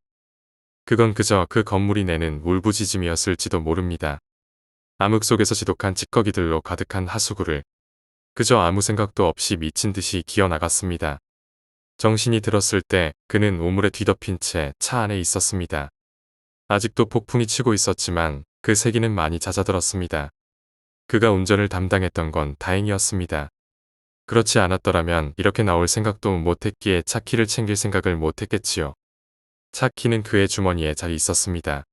그건 그저 그 건물이 내는 울부짖음이었을지도 모릅니다. 암흑 속에서 지독한 찌꺼기들로 가득한 하수구를 그저 아무 생각도 없이 미친 듯이 기어나갔습니다. 정신이 들었을 때 그는 우물에 뒤덮인 채 차 안에 있었습니다. 아직도 폭풍이 치고 있었지만 그 세기는 많이 잦아들었습니다. 그가 운전을 담당했던 건 다행이었습니다. 그렇지 않았더라면 이렇게 나올 생각도 못했기에 차키를 챙길 생각을 못했겠지요. 차키는 그의 주머니에 잘 있었습니다.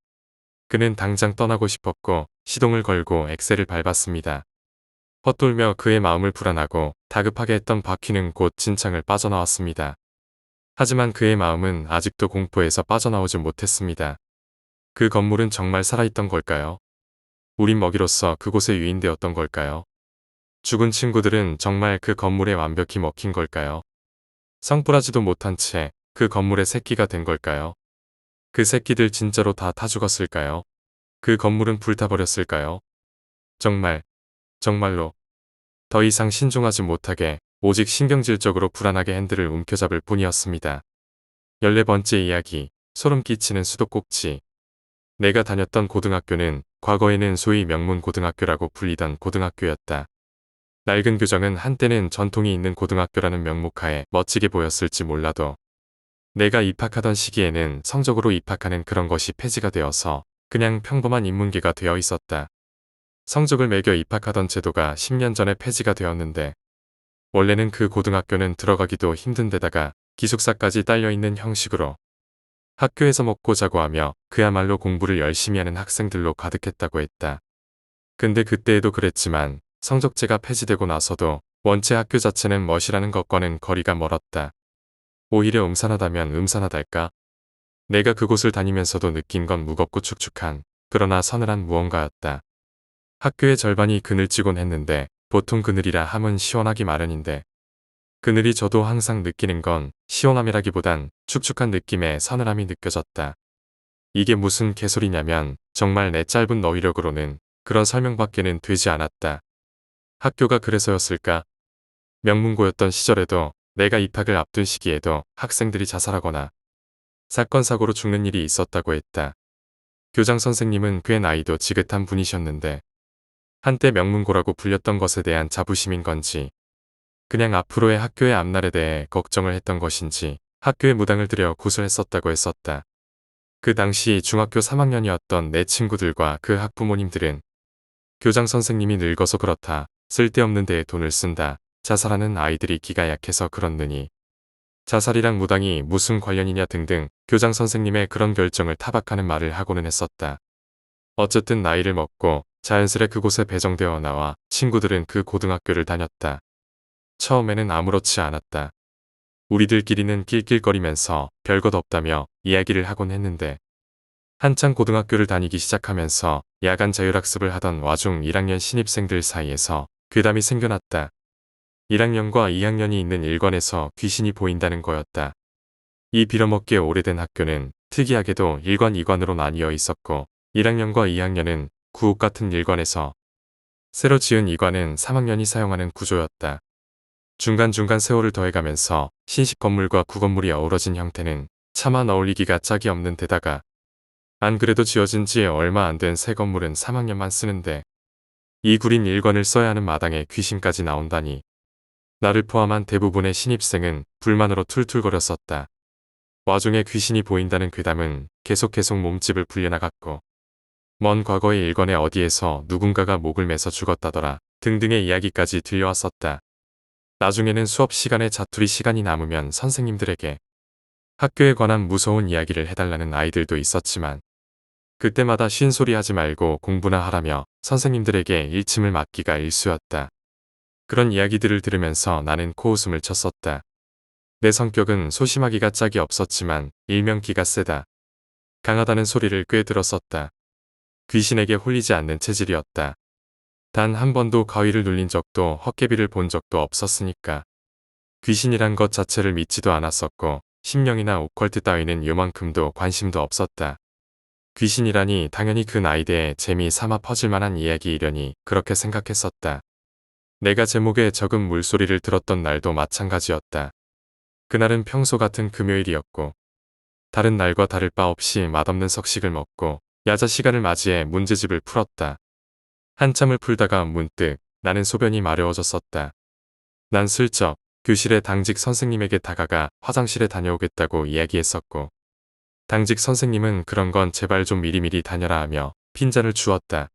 그는 당장 떠나고 싶었고 시동을 걸고 엑셀을 밟았습니다. 헛돌며 그의 마음을 불안하고 다급하게 했던 바퀴는 곧 진창을 빠져나왔습니다. 하지만 그의 마음은 아직도 공포에서 빠져나오지 못했습니다. 그 건물은 정말 살아있던 걸까요? 우린 먹이로서 그곳에 유인되었던 걸까요? 죽은 친구들은 정말 그 건물에 완벽히 먹힌 걸까요? 성불하지도 못한 채 그 건물의 새끼가 된 걸까요? 그 새끼들 진짜로 다 타 죽었을까요? 그 건물은 불타버렸을까요? 정말로 더 이상 신중하지 못하게 오직 신경질적으로 불안하게 핸들을 움켜잡을 뿐이었습니다. 14번째 이야기, 소름 끼치는 수도꼭지. 내가 다녔던 고등학교는 과거에는 소위 명문고등학교라고 불리던 고등학교였다. 낡은 교정은 한때는 전통이 있는 고등학교라는 명목하에 멋지게 보였을지 몰라도 내가 입학하던 시기에는 성적으로 입학하는 그런 것이 폐지가 되어서 그냥 평범한 인문계가 되어 있었다. 성적을 매겨 입학하던 제도가 10년 전에 폐지가 되었는데 원래는 그 고등학교는 들어가기도 힘든 데다가 기숙사까지 딸려있는 형식으로 학교에서 먹고 자고 하며 그야말로 공부를 열심히 하는 학생들로 가득했다고 했다. 근데 그때에도 그랬지만 성적제가 폐지되고 나서도 원체 학교 자체는 멋이라는 것과는 거리가 멀었다. 오히려 음산하다면 음산하달까? 내가 그곳을 다니면서도 느낀 건 무겁고 축축한 그러나 서늘한 무언가였다. 학교의 절반이 그늘지곤 했는데 보통 그늘이라 함은 시원하기 마련인데 그늘이 저도 항상 느끼는 건 시원함이라기보단 축축한 느낌의 서늘함이 느껴졌다. 이게 무슨 개소리냐면 정말 내 짧은 너휘력으로는 그런 설명밖에는 되지 않았다. 학교가 그래서였을까? 명문고였던 시절에도 내가 입학을 앞둔 시기에도 학생들이 자살하거나 사건 사고로 죽는 일이 있었다고 했다. 교장 선생님은 꽤 나이도 지긋한 분이셨는데 한때 명문고라고 불렸던 것에 대한 자부심인 건지 그냥 앞으로의 학교의 앞날에 대해 걱정을 했던 것인지 학교에 무당을 들여 구술했었다고 했었다. 그 당시 중학교 3학년이었던 내 친구들과 그 학부모님들은 교장 선생님이 늙어서 그렇다. 쓸데없는 데에 돈을 쓴다. 자살하는 아이들이 기가 약해서 그렇느니 자살이랑 무당이 무슨 관련이냐 등등 교장 선생님의 그런 결정을 타박하는 말을 하고는 했었다. 어쨌든 나이를 먹고 자연스레 그곳에 배정되어 나와 친구들은 그 고등학교를 다녔다. 처음에는 아무렇지 않았다. 우리들끼리는 낄낄거리면서 별것 없다며 이야기를 하곤 했는데 한창 고등학교를 다니기 시작하면서 야간 자율학습을 하던 와중 1학년 신입생들 사이에서 괴담이 생겨났다. 1학년과 2학년이 있는 일관에서 귀신이 보인다는 거였다. 이 빌어먹게 오래된 학교는 특이하게도 1관, 2관으로 나뉘어 있었고 1학년과 2학년은 구옥 같은 일관에서 새로 지은 2관은 3학년이 사용하는 구조였다. 중간중간 세월을 더해가면서 신식 건물과 구건물이 어우러진 형태는 차마 어울리기가 짝이 없는 데다가 안 그래도 지어진 지 얼마 안 된 새 건물은 3학년만 쓰는데 이 구린 일관을 써야 하는 마당에 귀신까지 나온다니 나를 포함한 대부분의 신입생은 불만으로 툴툴거렸었다. 와중에 귀신이 보인다는 괴담은 계속 몸집을 불려나갔고 먼 과거의 일관에 어디에서 누군가가 목을 매서 죽었다더라 등등의 이야기까지 들려왔었다. 나중에는 수업 시간에 자투리 시간이 남으면 선생님들에게 학교에 관한 무서운 이야기를 해달라는 아이들도 있었지만 그때마다 쉰소리 하지 말고 공부나 하라며 선생님들에게 일침을 맡기가 일쑤였다. 그런 이야기들을 들으면서 나는 코웃음을 쳤었다. 내 성격은 소심하기가 짝이 없었지만 일명 기가 세다. 강하다는 소리를 꽤 들었었다. 귀신에게 홀리지 않는 체질이었다. 단 한 번도 가위를 눌린 적도 헛개비를 본 적도 없었으니까. 귀신이란 것 자체를 믿지도 않았었고 심령이나 오컬트 따위는 요만큼도 관심도 없었다. 귀신이라니 당연히 그 나이대에 재미 삼아 퍼질만한 이야기이려니 그렇게 생각했었다. 내가 제목에 적은 물소리를 들었던 날도 마찬가지였다. 그날은 평소 같은 금요일이었고 다른 날과 다를 바 없이 맛없는 석식을 먹고 야자 시간을 맞이해 문제집을 풀었다. 한참을 풀다가 문득 나는 소변이 마려워졌었다. 난 슬쩍 교실의 당직 선생님에게 다가가 화장실에 다녀오겠다고 이야기했었고 당직 선생님은 그런 건 제발 좀 미리미리 다녀라 하며 핀잔을 주었다.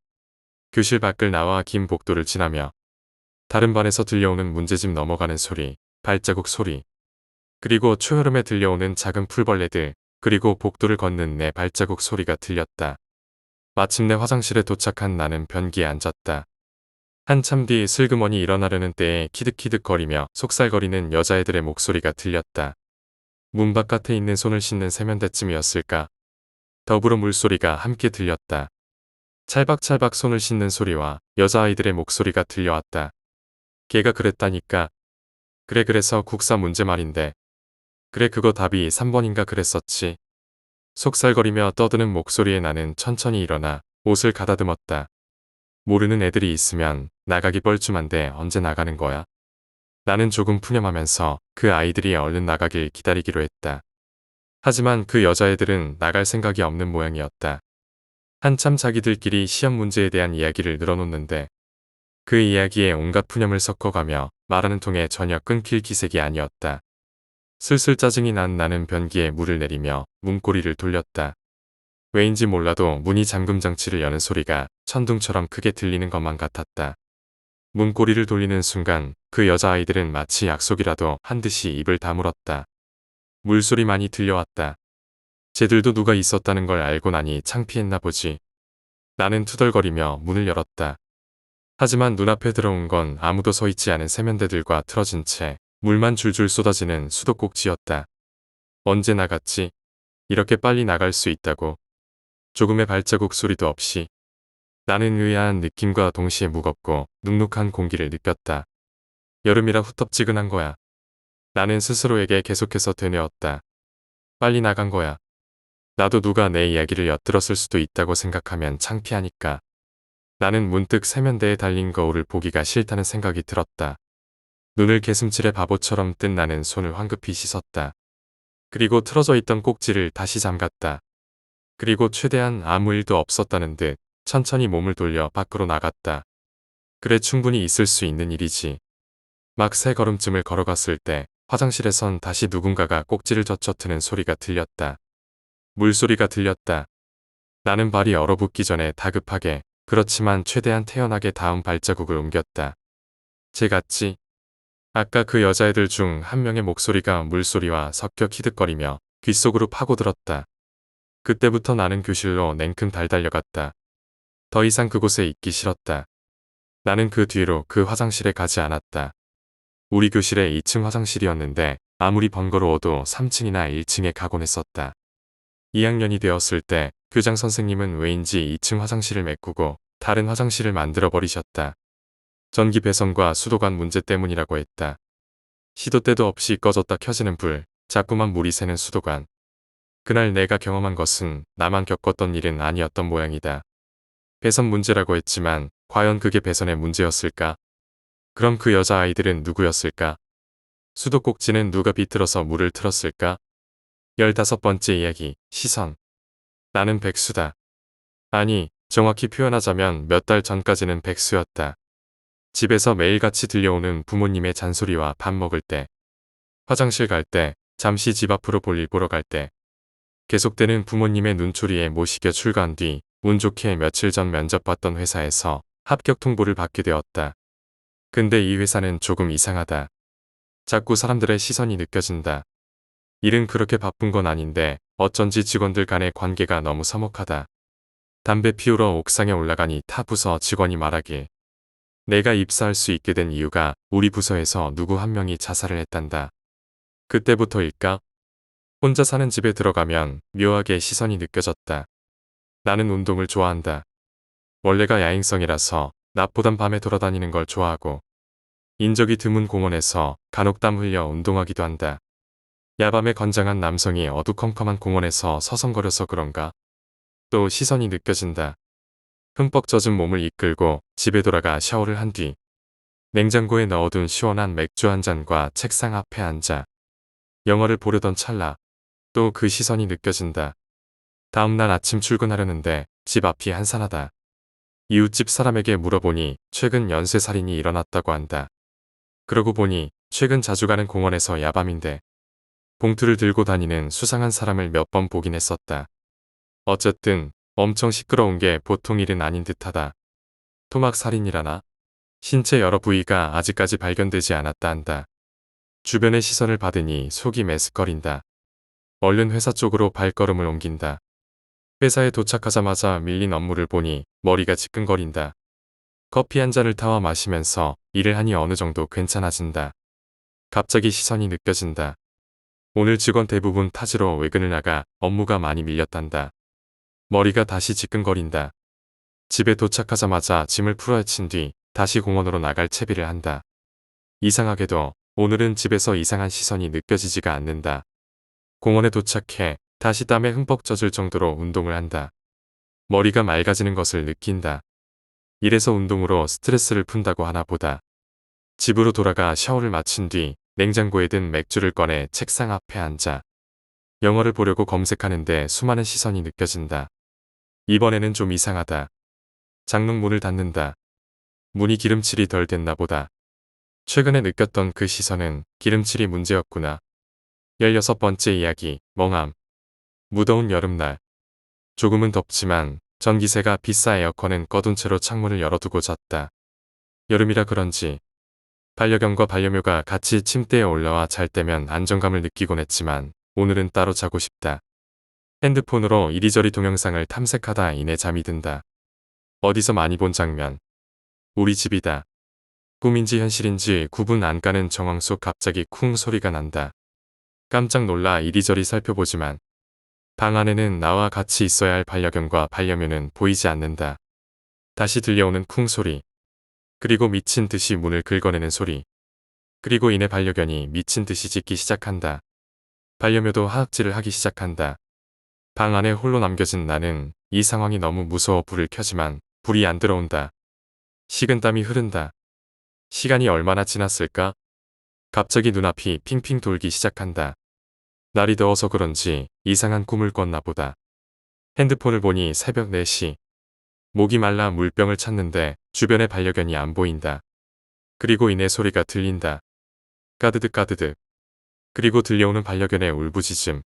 교실 밖을 나와 긴 복도를 지나며 다른 반에서 들려오는 문제집 넘어가는 소리, 발자국 소리, 그리고 초여름에 들려오는 작은 풀벌레들, 그리고 복도를 걷는 내 발자국 소리가 들렸다. 마침내 화장실에 도착한 나는 변기에 앉았다. 한참 뒤 슬그머니 일어나려는 때에 키득키득거리며 속살거리는 여자애들의 목소리가 들렸다. 문 바깥에 있는 손을 씻는 세면대쯤이었을까? 더불어 물소리가 함께 들렸다. 찰박찰박 손을 씻는 소리와 여자아이들의 목소리가 들려왔다. 걔가 그랬다니까. 그래서 국사 문제 말인데. 그래 그거 답이 3번인가 그랬었지. 속살거리며 떠드는 목소리에 나는 천천히 일어나 옷을 가다듬었다. 모르는 애들이 있으면 나가기 뻘쭘한데 언제 나가는 거야? 나는 조금 푸념하면서 그 아이들이 얼른 나가길 기다리기로 했다. 하지만 그 여자애들은 나갈 생각이 없는 모양이었다. 한참 자기들끼리 시험 문제에 대한 이야기를 늘어놓는데 그 이야기에 온갖 푸념을 섞어가며 말하는 통에 전혀 끊길 기색이 아니었다. 슬슬 짜증이 난 나는 변기에 물을 내리며 문고리를 돌렸다. 왜인지 몰라도 문이 잠금 장치를 여는 소리가 천둥처럼 크게 들리는 것만 같았다. 문고리를 돌리는 순간 그 여자아이들은 마치 약속이라도 한 듯이 입을 다물었다. 물소리 많이 들려왔다. 쟤들도 누가 있었다는 걸 알고 나니 창피했나 보지. 나는 투덜거리며 문을 열었다. 하지만 눈앞에 들어온 건 아무도 서 있지 않은 세면대들과 틀어진 채 물만 줄줄 쏟아지는 수도꼭지였다. 언제 나갔지? 이렇게 빨리 나갈 수 있다고. 조금의 발자국 소리도 없이. 나는 의아한 느낌과 동시에 무겁고 눅눅한 공기를 느꼈다. 여름이라 후텁지근한 거야. 나는 스스로에게 계속해서 되뇌었다. 빨리 나간 거야. 나도 누가 내 이야기를 엿들었을 수도 있다고 생각하면 창피하니까. 나는 문득 세면대에 달린 거울을 보기가 싫다는 생각이 들었다. 눈을 개슴츠레 바보처럼 뜬 나는 손을 황급히 씻었다. 그리고 틀어져 있던 꼭지를 다시 잠갔다. 그리고 최대한 아무 일도 없었다는 듯 천천히 몸을 돌려 밖으로 나갔다. 그래 충분히 있을 수 있는 일이지. 막 세 걸음쯤을 걸어갔을 때 화장실에선 다시 누군가가 꼭지를 젖혀트는 소리가 들렸다. 물소리가 들렸다. 나는 발이 얼어붙기 전에 다급하게 그렇지만 최대한 태연하게 다음 발자국을 옮겼다. 쟤 같지? 아까 그 여자애들 중 한 명의 목소리가 물소리와 섞여 키득거리며 귓속으로 파고들었다. 그때부터 나는 교실로 냉큼 달달려갔다. 더 이상 그곳에 있기 싫었다. 나는 그 뒤로 그 화장실에 가지 않았다. 우리 교실에 2층 화장실이었는데 아무리 번거로워도 3층이나 1층에 가곤 했었다. 2학년이 되었을 때 교장 선생님은 왜인지 2층 화장실을 메꾸고 다른 화장실을 만들어 버리셨다. 전기 배선과 수도관 문제 때문이라고 했다. 시도 때도 없이 꺼졌다 켜지는 불, 자꾸만 물이 새는 수도관. 그날 내가 경험한 것은 나만 겪었던 일은 아니었던 모양이다. 배선 문제라고 했지만 과연 그게 배선의 문제였을까? 그럼 그 여자아이들은 누구였을까? 수도꼭지는 누가 비틀어서 물을 틀었을까? 15번째 이야기, 시선. 나는 백수다. 아니, 정확히 표현하자면 몇 달 전까지는 백수였다. 집에서 매일같이 들려오는 부모님의 잔소리와 밥 먹을 때, 화장실 갈 때, 잠시 집 앞으로 볼일 보러 갈 때, 계속되는 부모님의 눈초리에 모시겨 출가한 뒤 운 좋게 며칠 전 면접 봤던 회사에서 합격 통보를 받게 되었다. 근데 이 회사는 조금 이상하다. 자꾸 사람들의 시선이 느껴진다. 일은 그렇게 바쁜 건 아닌데 어쩐지 직원들 간의 관계가 너무 서먹하다. 담배 피우러 옥상에 올라가니 타 부서 직원이 말하길. 내가 입사할 수 있게 된 이유가 우리 부서에서 누구 한 명이 자살을 했단다. 그때부터일까? 혼자 사는 집에 들어가면 묘하게 시선이 느껴졌다. 나는 운동을 좋아한다. 원래가 야행성이라서 낮보단 밤에 돌아다니는 걸 좋아하고 인적이 드문 공원에서 간혹 땀 흘려 운동하기도 한다. 야밤에 건장한 남성이 어두컴컴한 공원에서 서성거려서 그런가? 또 시선이 느껴진다. 흠뻑 젖은 몸을 이끌고 집에 돌아가 샤워를 한 뒤 냉장고에 넣어둔 시원한 맥주 한 잔과 책상 앞에 앉아 영화를 보려던 찰나 또 그 시선이 느껴진다. 다음날 아침 출근하려는데 집 앞이 한산하다. 이웃집 사람에게 물어보니 최근 연쇄살인이 일어났다고 한다. 그러고 보니 최근 자주 가는 공원에서 야밤인데 봉투를 들고 다니는 수상한 사람을 몇 번 보긴 했었다. 어쨌든 엄청 시끄러운 게 보통 일은 아닌 듯하다. 토막살인이라나? 신체 여러 부위가 아직까지 발견되지 않았다 한다. 주변의 시선을 받으니 속이 메스꺼린다. 얼른 회사 쪽으로 발걸음을 옮긴다. 회사에 도착하자마자 밀린 업무를 보니 머리가 지끈거린다. 커피 한 잔을 타와 마시면서 일을 하니 어느 정도 괜찮아진다. 갑자기 시선이 느껴진다. 오늘 직원 대부분 타지로 외근을 나가 업무가 많이 밀렸단다. 머리가 다시 지끈거린다. 집에 도착하자마자 짐을 풀어헤친 뒤 다시 공원으로 나갈 채비를 한다. 이상하게도 오늘은 집에서 이상한 시선이 느껴지지가 않는다. 공원에 도착해 다시 땀에 흠뻑 젖을 정도로 운동을 한다. 머리가 맑아지는 것을 느낀다. 이래서 운동으로 스트레스를 푼다고 하나 보다. 집으로 돌아가 샤워를 마친 뒤 냉장고에 든 맥주를 꺼내 책상 앞에 앉아 영화를 보려고 검색하는데 수많은 시선이 느껴진다. 이번에는 좀 이상하다. 장롱 문을 닫는다. 문이 기름칠이 덜 됐나 보다. 최근에 느꼈던 그 시선은 기름칠이 문제였구나. 16번째 이야기, 멍함. 무더운 여름날. 조금은 덥지만 전기세가 비싸 에어컨은 꺼둔 채로 창문을 열어두고 잤다. 여름이라 그런지 반려견과 반려묘가 같이 침대에 올라와 잘 때면 안정감을 느끼곤 했지만 오늘은 따로 자고 싶다. 핸드폰으로 이리저리 동영상을 탐색하다 이내 잠이 든다. 어디서 많이 본 장면. 우리 집이다. 꿈인지 현실인지 구분 안 가는 정황 속 갑자기 쿵 소리가 난다. 깜짝 놀라 이리저리 살펴보지만 방 안에는 나와 같이 있어야 할 반려견과 반려묘는 보이지 않는다. 다시 들려오는 쿵 소리. 그리고 미친 듯이 문을 긁어내는 소리. 그리고 이내 반려견이 미친 듯이 짖기 시작한다. 반려묘도 하악질을 하기 시작한다. 방 안에 홀로 남겨진 나는 이 상황이 너무 무서워 불을 켜지만 불이 안 들어온다. 식은땀이 흐른다. 시간이 얼마나 지났을까? 갑자기 눈앞이 핑핑 돌기 시작한다. 날이 더워서 그런지 이상한 꿈을 꿨나 보다. 핸드폰을 보니 새벽 4시. 목이 말라 물병을 찾는데 주변에 반려견이 안 보인다. 그리고 이내 소리가 들린다. 까드득 까드득. 그리고 들려오는 반려견의 울부짖음.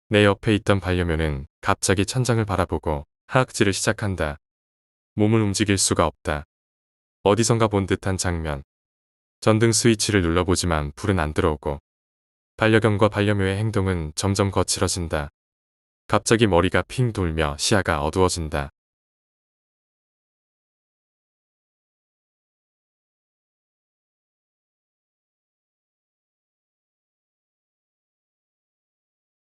내 옆에 있던 반려묘는 갑자기 천장을 바라보고 하악질을 시작한다. 몸을 움직일 수가 없다. 어디선가 본 듯한 장면. 전등 스위치를 눌러보지만 불은 안 들어오고 반려견과 반려묘의 행동은 점점 거칠어진다. 갑자기 머리가 핑 돌며 시야가 어두워진다.